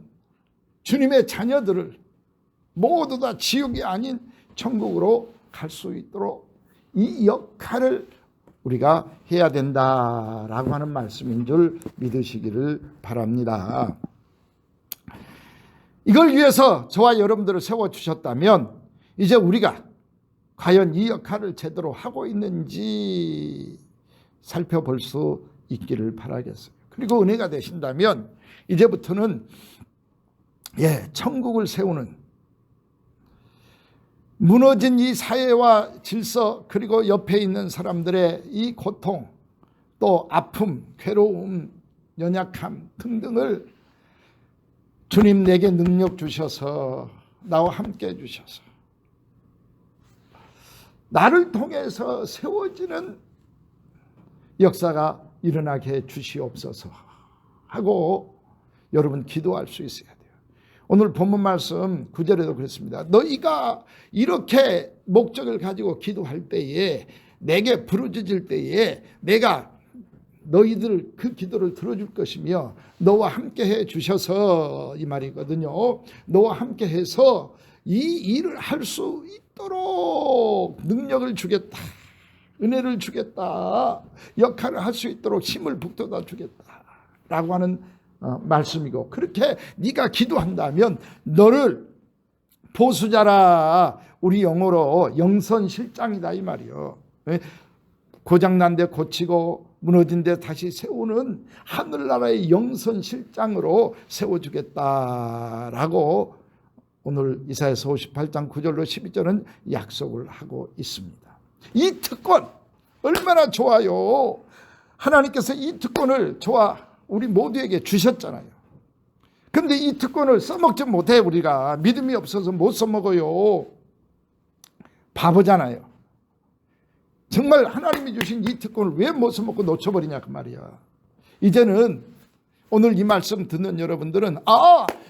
주님의 자녀들을 모두 다 지옥이 아닌 천국으로 갈 수 있도록 이 역할을 우리가 해야 된다라고 하는 말씀인 줄 믿으시기를 바랍니다. 이걸 위해서 저와 여러분들을 세워주셨다면 이제 우리가 과연 이 역할을 제대로 하고 있는지 살펴볼 수 있기를 바라겠어요. 그리고 은혜가 되신다면 이제부터는 천국을 세우는 무너진 이 사회와 질서, 그리고 옆에 있는 사람들의 이 고통, 또 아픔, 괴로움, 연약함 등등을 주님 내게 능력 주셔서 나와 함께 해주셔서 나를 통해서 세워지는 역사가 일어나게 해 주시옵소서 하고 여러분 기도할 수 있어야 돼요. 오늘 본문 말씀 9절에도 그랬습니다. 너희가 이렇게 목적을 가지고 기도할 때에, 내게 부르짖을 때에 내가 너희들 그 기도를 들어줄 것이며 너와 함께 해 주셔서, 이 말이거든요. 너와 함께 해서 이 일을 할 수 있도록 능력을 주겠다, 은혜를 주겠다, 역할을 할 수 있도록 힘을 북돋아 주겠다 라고 하는 말씀이고, 그렇게 네가 기도한다면 너를 보수자라, 우리 영어로 영선실장이다 이 말이요. 고장난 데 고치고 무너진 데 다시 세우는 하늘나라의 영선실장으로 세워주겠다라고 오늘 이사야서 58장 9절로 12절은 약속을 하고 있습니다. 이 특권 얼마나 좋아요. 하나님께서 이 특권을 우리 모두에게 주셨잖아요. 그런데 이 특권을 써먹지 못해. 우리가 믿음이 없어서 못 써먹어요. 바보잖아요. 정말 하나님이 주신 이 특권을 왜 못 써먹고 놓쳐버리냐 그 말이야. 이제는 오늘 이 말씀 듣는 여러분들은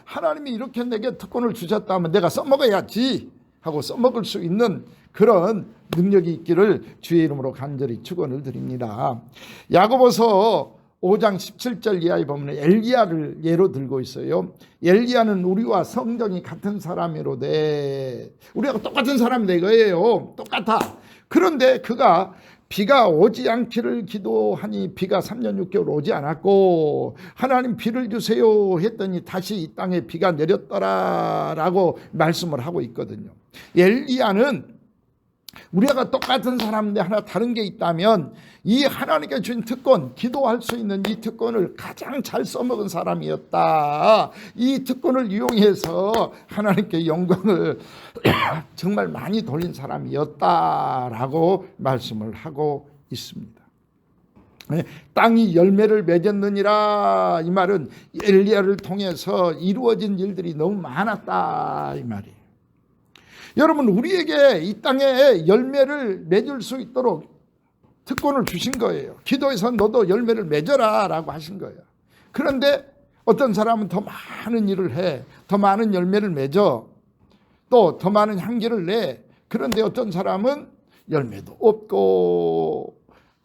하나님이 이렇게 내게 특권을 주셨다면 내가 써먹어야지 하고 써먹을 수 있는 그런 능력이 있기를 주의 이름으로 간절히 축원을 드립니다. 야고보서 5장 17절 이하에 보면 엘리야를 예로 들고 있어요. 엘리야는 우리와 성정이 같은 사람이로되, 우리가 똑같은 사람이다 이거예요. 똑같아. 그런데 그가 비가 오지 않기를 기도하니 비가 3년 6개월 오지 않았고, 하나님 비를 주세요 했더니 다시 이 땅에 비가 내렸더라라고 말씀을 하고 있거든요. 엘리야는 우리가 똑같은 사람인데 하나 다른 게 있다면 이 하나님께 주신 특권, 기도할 수 있는 이 특권을 가장 잘 써먹은 사람이었다. 이 특권을 이용해서 하나님께 영광을 정말 많이 돌린 사람이었다라고 말씀을 하고 있습니다. 땅이 열매를 맺었느니라, 이 말은 엘리야를 통해서 이루어진 일들이 너무 많았다 이 말이에요. 여러분, 우리에게 이 땅에 열매를 맺을 수 있도록 특권을 주신 거예요. 기도에서 너도 열매를 맺어라 라고 하신 거예요. 그런데 어떤 사람은 더 많은 일을 해, 더 많은 열매를 맺어, 또 더 많은 향기를 내. 그런데 어떤 사람은 열매도 없고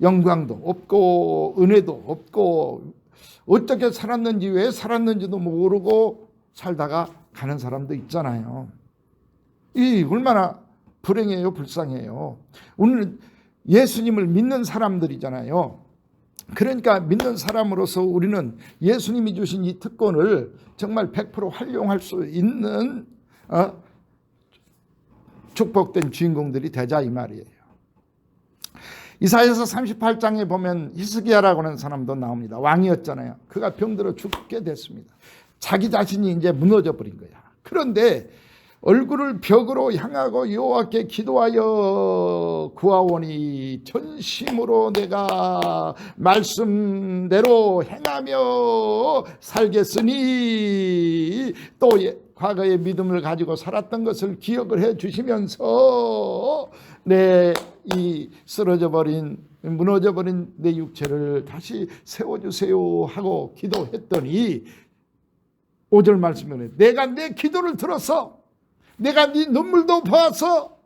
영광도 없고 은혜도 없고 어떻게 살았는지, 왜 살았는지도 모르고 살다가 가는 사람도 있잖아요. 이 얼마나 불행해요, 불쌍해요. 오늘 예수님을 믿는 사람들이잖아요. 그러니까 믿는 사람으로서 우리는 예수님이 주신 이 특권을 정말 100% 활용할 수 있는 축복된 주인공들이 되자 이 말이에요. 이사야서 38장에 보면 히스기야라고 하는 사람도 나옵니다. 왕이었잖아요. 그가 병들어 죽게 됐습니다. 자기 자신이 이제 무너져 버린 거야. 그런데 얼굴을 벽으로 향하고 여호와께 기도하여 구하오니 전심으로 내가 말씀대로 행하며 살겠으니, 또 과거의 믿음을 가지고 살았던 것을 기억을 해 주시면서 내 이 쓰러져 버린, 무너져 버린 내 육체를 다시 세워주세요 하고 기도했더니 5절 말씀에 내가 내 기도를 들어서, 내가 네 눈물도 보아서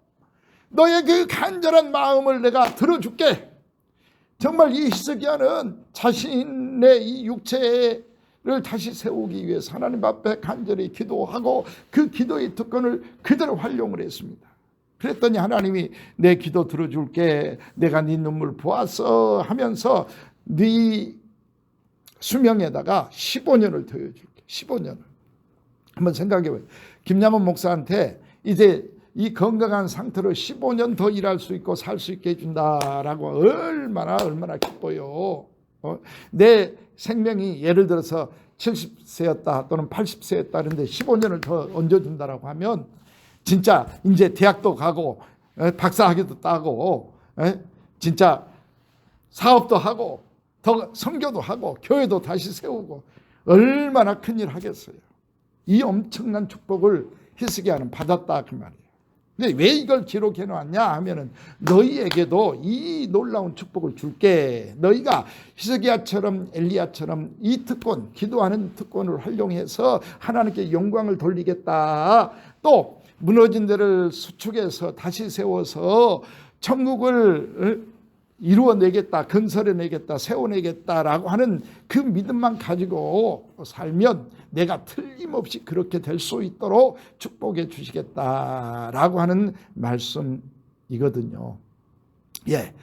너의 그 간절한 마음을 내가 들어줄게. 정말 이 히스기야는 자신의 이 육체를 다시 세우기 위해서 하나님 앞에 간절히 기도하고 그 기도의 특권을 그대로 활용을 했습니다. 그랬더니 하나님이 내 기도 들어줄게, 내가 네 눈물 보았어 하면서 네 수명에다가 15년을 더해줄게. 15년을. 한번 생각해봐요. 김양원 목사한테 이제 이 건강한 상태로 15년 더 일할 수 있고 살 수 있게 해준다라고 얼마나 기뻐요. 내 생명이 예를 들어서 70세였다 또는 80세였다 그런데 15년을 더 얹어준다라고 하면 진짜 이제 대학도 가고 박사학위도 따고 진짜 사업도 하고 더 선교도 하고 교회도 다시 세우고 얼마나 큰일 하겠어요. 이 엄청난 축복을 히스기야는 받았다 그 말이에요. 근데 왜 이걸 기록해 놓았냐 하면은 너희에게도 이 놀라운 축복을 줄게. 너희가 히스기야처럼 엘리야처럼 이 특권, 기도하는 특권을 활용해서 하나님께 영광을 돌리겠다. 또 무너진 데를 수축해서 다시 세워서 천국을 이루어내겠다, 건설해내겠다, 세워내겠다라고 하는 그 믿음만 가지고 살면 내가 틀림없이 그렇게 될 수 있도록 축복해 주시겠다라고 하는 말씀이거든요. 예,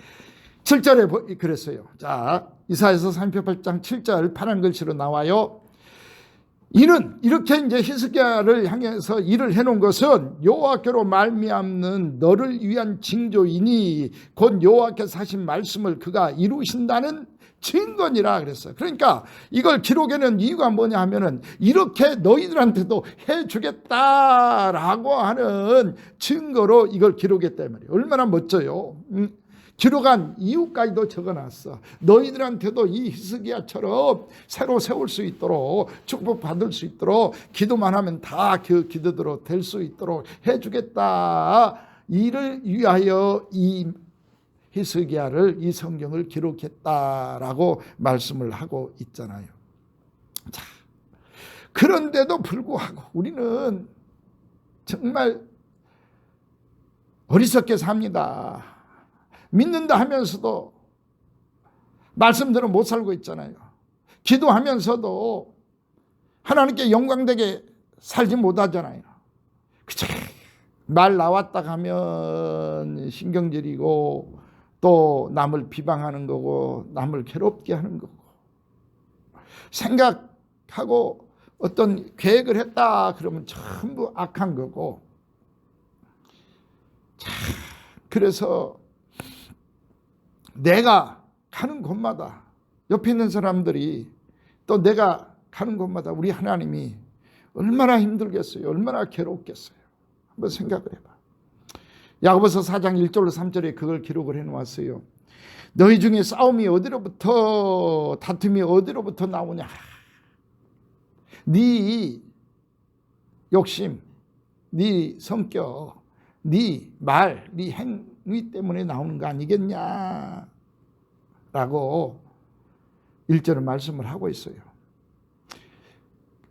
7절에 그랬어요. 자, 이사야서 38장 7절 파란 글씨로 나와요. 이는 이렇게 이제 히스기야를 향해서 일을 해놓은 것은 여호와께로 말미암는 너를 위한 징조이니 곧 여호와께서 하신 말씀을 그가 이루신다는 증거니라 그랬어요. 그러니까 이걸 기록해낸 이유가 뭐냐 하면은 이렇게 너희들한테도 해주겠다라고 하는 증거로 이걸 기록했단 말이에요. 얼마나 멋져요. 기록한 이유까지도 적어놨어. 너희들한테도 이 히스기야처럼 새로 세울 수 있도록 축복받을 수 있도록 기도만 하면 다 그 기도대로 될 수 있도록 해주겠다. 이를 위하여 이 히스기야를 이 성경을 기록했다라고 말씀을 하고 있잖아요. 자, 그런데도 불구하고 우리는 정말 어리석게 삽니다. 믿는다 하면서도 말씀대로 못 살고 있잖아요. 기도하면서도 하나님께 영광되게 살지 못하잖아요. 그쵸? 말 나왔다 가면 신경질이고 또 남을 비방하는 거고 남을 괴롭게 하는 거고 생각하고 어떤 계획을 했다 그러면 전부 악한 거고. 자, 그래서 내가 가는 곳마다 옆에 있는 사람들이 또 내가 가는 곳마다 우리 하나님이 얼마나 힘들겠어요. 얼마나 괴롭겠어요. 한번 생각을 해봐. 야고보서 4장 1절로 3절에 그걸 기록을 해놓았어요. 너희 중에 싸움이 어디로부터 다툼이 어디로부터 나오냐. 네 욕심, 네 성격, 네 말, 네 행위 때문에 나오는 거 아니겠냐 라고 1절은 말씀을 하고 있어요.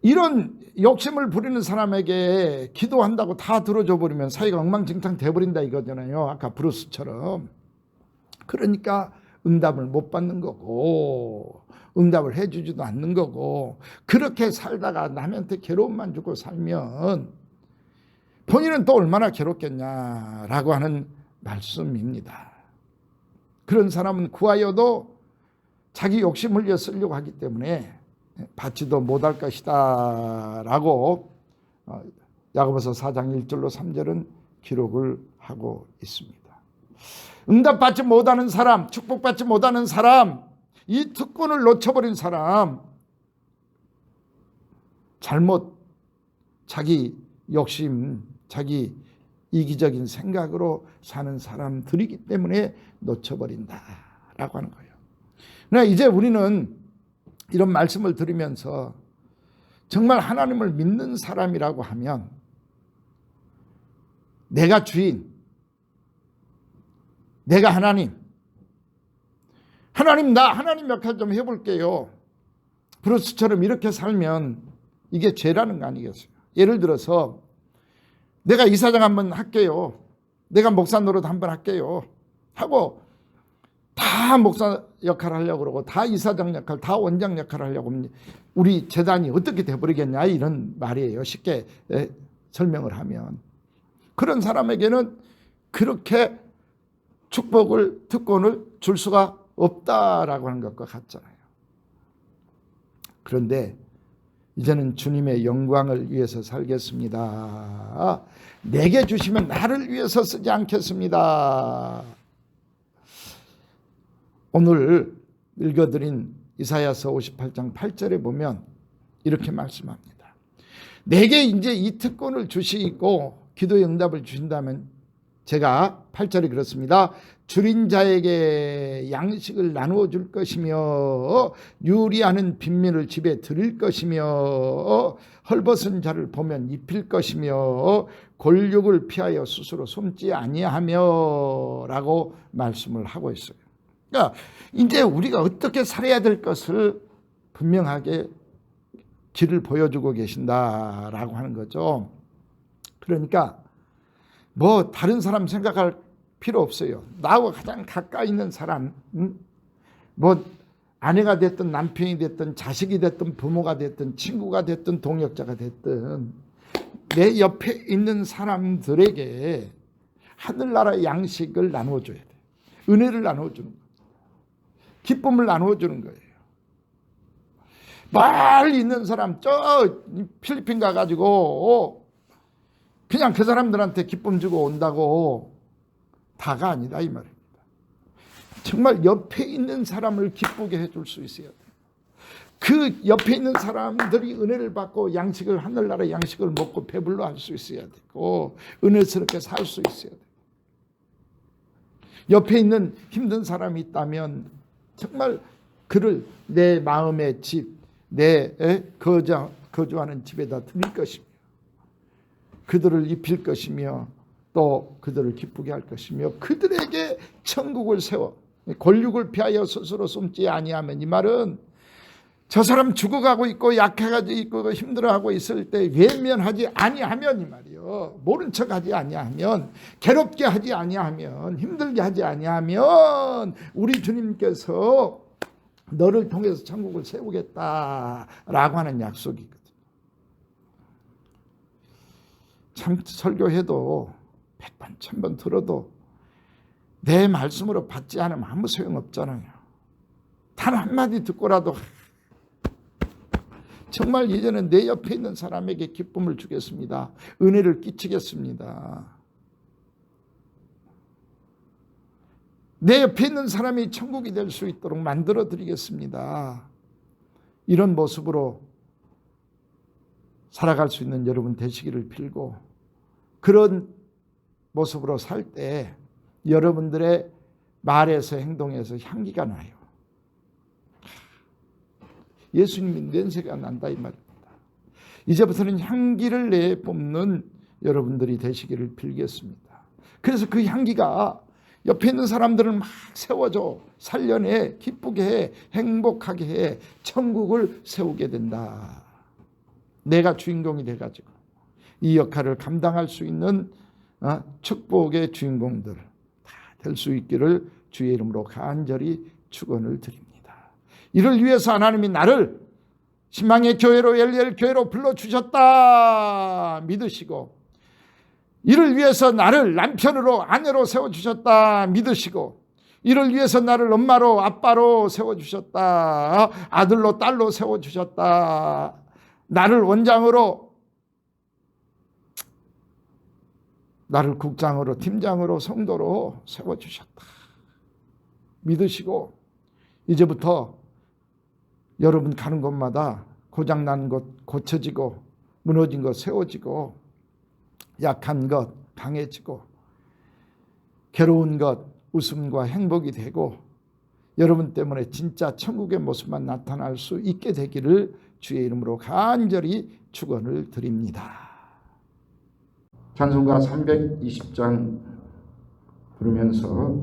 이런 욕심을 부리는 사람에게 기도한다고 다 들어줘 버리면 사이가 엉망진창 돼버린다 이거잖아요. 아까 브루스처럼. 그러니까 응답을 못 받는 거고 응답을 해주지도 않는 거고 그렇게 살다가 남한테 괴로움만 주고 살면 본인은 또 얼마나 괴롭겠냐라고 하는 말씀입니다. 그런 사람은 구하여도 자기 욕심을 위해 쓰려고 하기 때문에 받지도 못할 것이다 라고 야고보서 4장 1절로 3절은 기록을 하고 있습니다. 응답받지 못하는 사람, 축복받지 못하는 사람, 이 특권을 놓쳐버린 사람, 잘못 자기 욕심, 자기 이기적인 생각으로 사는 사람들이기 때문에 놓쳐버린다라고 하는 거예요. 그러나 이제 우리는 이런 말씀을 들으면서 정말 하나님을 믿는 사람이라고 하면 내가 주인, 내가 하나님 나 하나님 역할 좀 해볼게요. 브루스처럼 이렇게 살면 이게 죄라는 거 아니겠어요? 예를 들어서 내가 이사장 한번 할게요. 내가 목사 노릇 한번 할게요. 하고 다 목사 역할을 하려고 그러고 다 이사장 역할, 다 원장 역할을 하려고 하면 우리 재단이 어떻게 돼버리겠냐 이런 말이에요. 쉽게 설명을 하면. 그런 사람에게는 그렇게 축복을, 특권을 줄 수가 없다라고 하는 것과 같잖아요. 그런데 이제는 주님의 영광을 위해서 살겠습니다. 내게 주시면 나를 위해서 쓰지 않겠습니다. 오늘 읽어드린 이사야서 58장 8절에 보면 이렇게 말씀합니다. 내게 이제 이 특권을 주시고 기도의 응답을 주신다면 제가 8절에 그렇습니다. 줄인 자에게 양식을 나누어 줄 것이며 유리하는 빈민을 집에 드릴 것이며 헐벗은 자를 보면 입힐 것이며 골육을 피하여 스스로 숨지 아니하며 라고 말씀을 하고 있어요. 그러니까 이제 우리가 어떻게 살아야 될 것을 분명하게 길을 보여주고 계신다라고 하는 거죠. 그러니까 뭐 다른 사람 생각할 필요 없어요. 나하고 가장 가까이 있는 사람, 뭐 아내가 됐든 남편이 됐든 자식이 됐든 부모가 됐든 친구가 됐든 동역자가 됐든 내 옆에 있는 사람들에게 하늘나라의 양식을 나누어줘야 돼. 은혜를 나누어주는 거예요. 기쁨을 나누어주는 거예요. 멀리 있는 사람 저 필리핀 가가지고 그냥 그 사람들한테 기쁨 주고 온다고 다가 아니다 이 말입니다. 정말 옆에 있는 사람을 기쁘게 해줄 수 있어야 돼요. 그 옆에 있는 사람들이 은혜를 받고 양식을 하늘나라 양식을 먹고 배불러 할 수 있어야 되고 은혜스럽게 살 수 있어야 돼요. 옆에 있는 힘든 사람이 있다면 정말 그를 내 마음의 집, 내 거주하는 집에다 드릴 것이며 그들을 입힐 것이며 또 그들을 기쁘게 할 것이며 그들에게 천국을 세워 권력을 피하여 스스로 숨지 아니하면, 이 말은 저 사람 죽어가고 있고 약해가지고 있고 힘들어하고 있을 때 외면하지 아니하면, 이 말이요, 모른 척하지 아니하면, 괴롭게 하지 아니하면, 힘들게 하지 아니하면 우리 주님께서 너를 통해서 천국을 세우겠다라고 하는 약속이거든요. 참 설교해도 100번 1000번 들어도 내 말씀으로 받지 않으면 아무 소용없잖아요. 단 한마디 듣고라도 정말 이제는 내 옆에 있는 사람에게 기쁨을 주겠습니다. 은혜를 끼치겠습니다. 내 옆에 있는 사람이 천국이 될 수 있도록 만들어 드리겠습니다. 이런 모습으로 살아갈 수 있는 여러분 되시기를 빌고, 그런 모습으로 살 때 여러분들의 말에서 행동에서 향기가 나요. 예수님이 냄새가 난다 이 말입니다. 이제부터는 향기를 내뿜는 여러분들이 되시기를 빌겠습니다. 그래서 그 향기가 옆에 있는 사람들을 막 세워줘, 살려내, 기쁘게 해, 행복하게 해, 천국을 세우게 된다. 내가 주인공이 돼가지고 이 역할을 감당할 수 있는 축복의 주인공들 다 될 수 있기를 주의 이름으로 간절히 축원을 드립니다. 이를 위해서 하나님이 나를 신망의 교회로, 엘리엘 교회로 불러주셨다 믿으시고, 이를 위해서 나를 남편으로 아내로 세워주셨다 믿으시고, 이를 위해서 나를 엄마로 아빠로 세워주셨다, 아들로 딸로 세워주셨다, 나를 원장으로, 나를 국장으로, 팀장으로, 성도로 세워주셨다 믿으시고, 이제부터 여러분 가는 곳마다 고장난 것 고쳐지고, 무너진 것 세워지고, 약한 것 강해지고, 괴로운 것 웃음과 행복이 되고, 여러분 때문에 진짜 천국의 모습만 나타날 수 있게 되기를 주의 이름으로 간절히 축원을 드립니다. 찬송가 320장 부르면서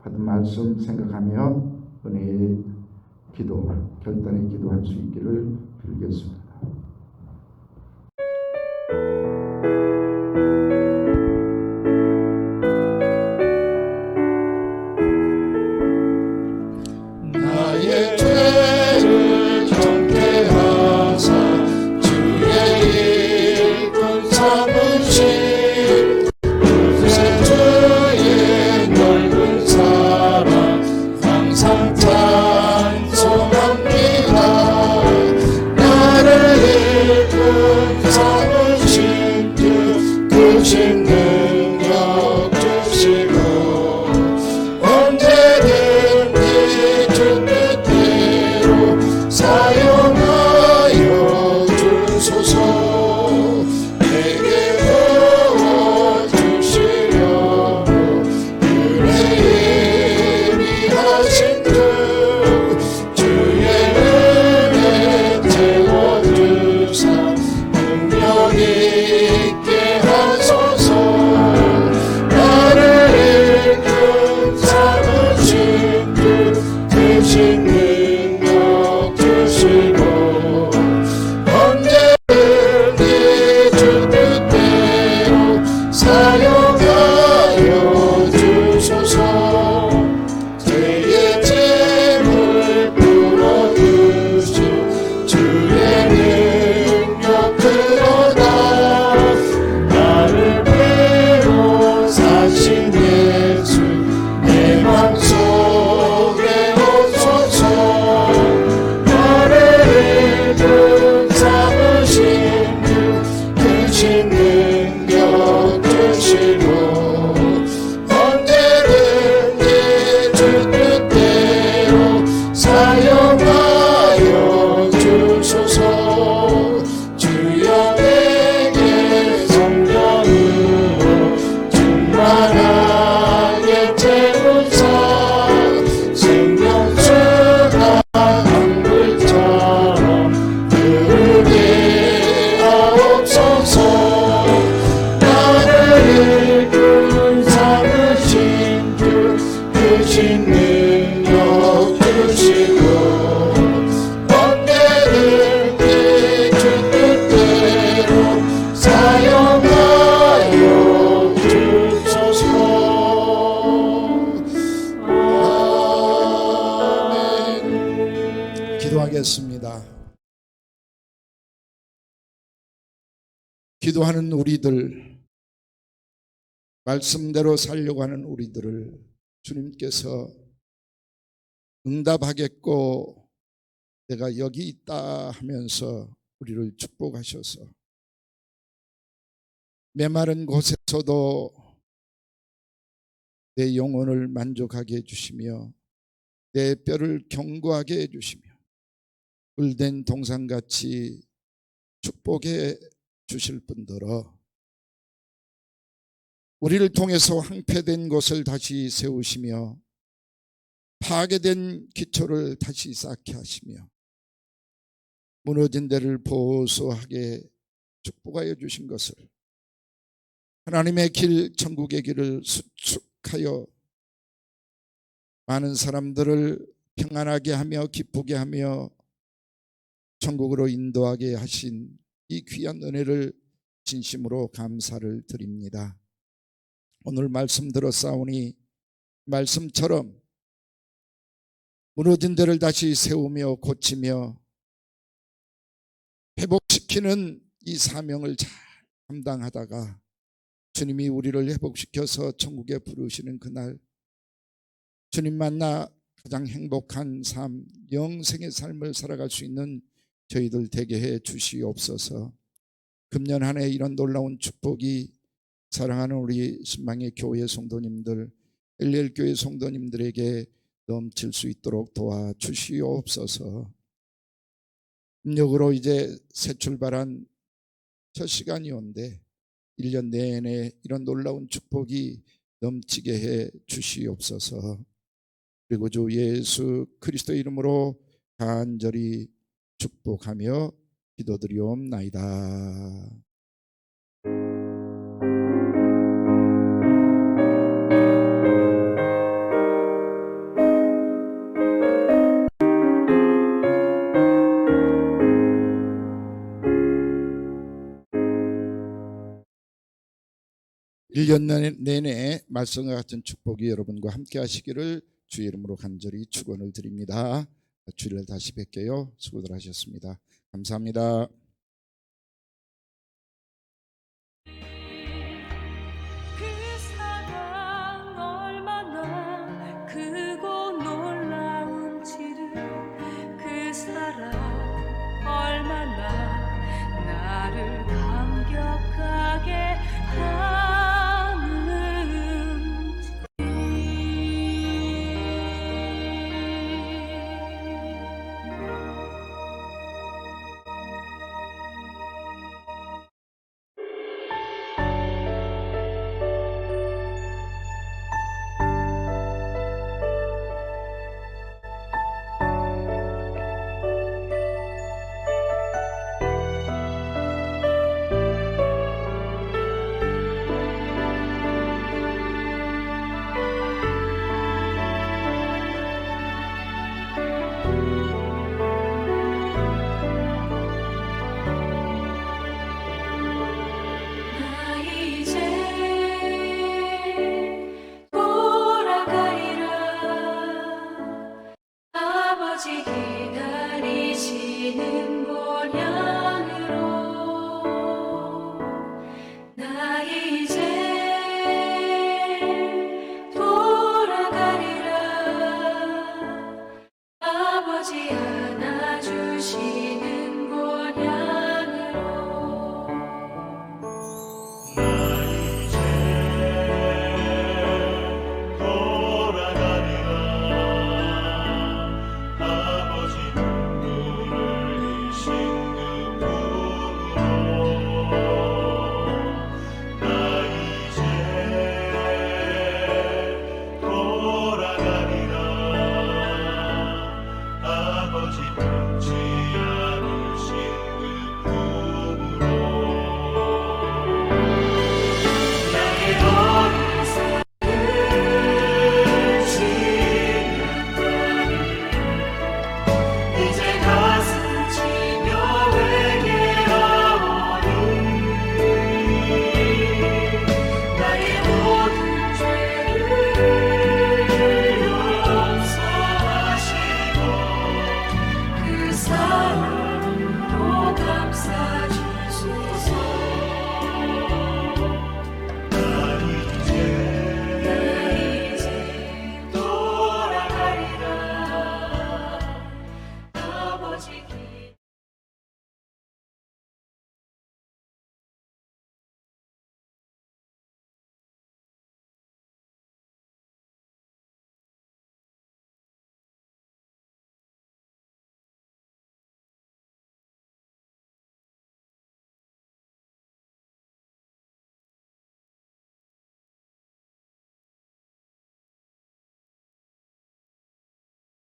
받은 말씀 생각하며 은혜의 기도, 결단의 기도할 수 있기를 빌겠습니다. 나의 죄를 정죄하사 주의 일꾼 삼으신 그새 주의 넓은 사랑 항상 찬송합니다. 나를 일꾼 삼으신 주 크신 능력 주시고 언제든지 주 뜻대로 사용하여 주소서. 내게 기도하는 우리들, 말씀대로 살려고 하는 우리들을 주님께서 응답하겠고 내가 여기 있다 하면서 우리를 축복하셔서 메마른 곳에서도 내 영혼을 만족하게 해주시며 내 뼈를 견고하게 해주시며 물된 동산같이 축복해 주실 뿐더러 우리를 통해서 황폐된 곳을 다시 세우시며 파괴된 기초를 다시 쌓게 하시며 무너진 데를 보수하게 축복하여 주신 것을 하나님의 길, 천국의 길을 수축하여 많은 사람들을 평안하게 하며 기쁘게 하며 천국으로 인도하게 하신 이 귀한 은혜를 진심으로 감사를 드립니다. 오늘 말씀 들었사오니 말씀처럼 무너진 데를 다시 세우며 고치며 회복시키는 이 사명을 잘 감당하다가 주님이 우리를 회복시켜서 천국에 부르시는 그날 주님 만나 가장 행복한 삶, 영생의 삶을 살아갈 수 있는 저희들 되게 해 주시옵소서. 금년 한 해 이런 놀라운 축복이 사랑하는 우리 신방의 교회 성도님들, 엘리엘교회 성도님들에게 넘칠 수 있도록 도와주시옵소서. 음력으로 이제 새 출발한 첫 시간이 온데 1년 내내 이런 놀라운 축복이 넘치게 해 주시옵소서. 그리고 주 예수 그리스도 이름으로 간절히 축복하며 기도드리옵나이다. 일 년 내내 말씀과 같은 축복이 여러분과 함께 하시기를 주의 이름으로 간절히 축원을 드립니다. 주일날 다시 뵐게요. 수고들 하셨습니다. 감사합니다.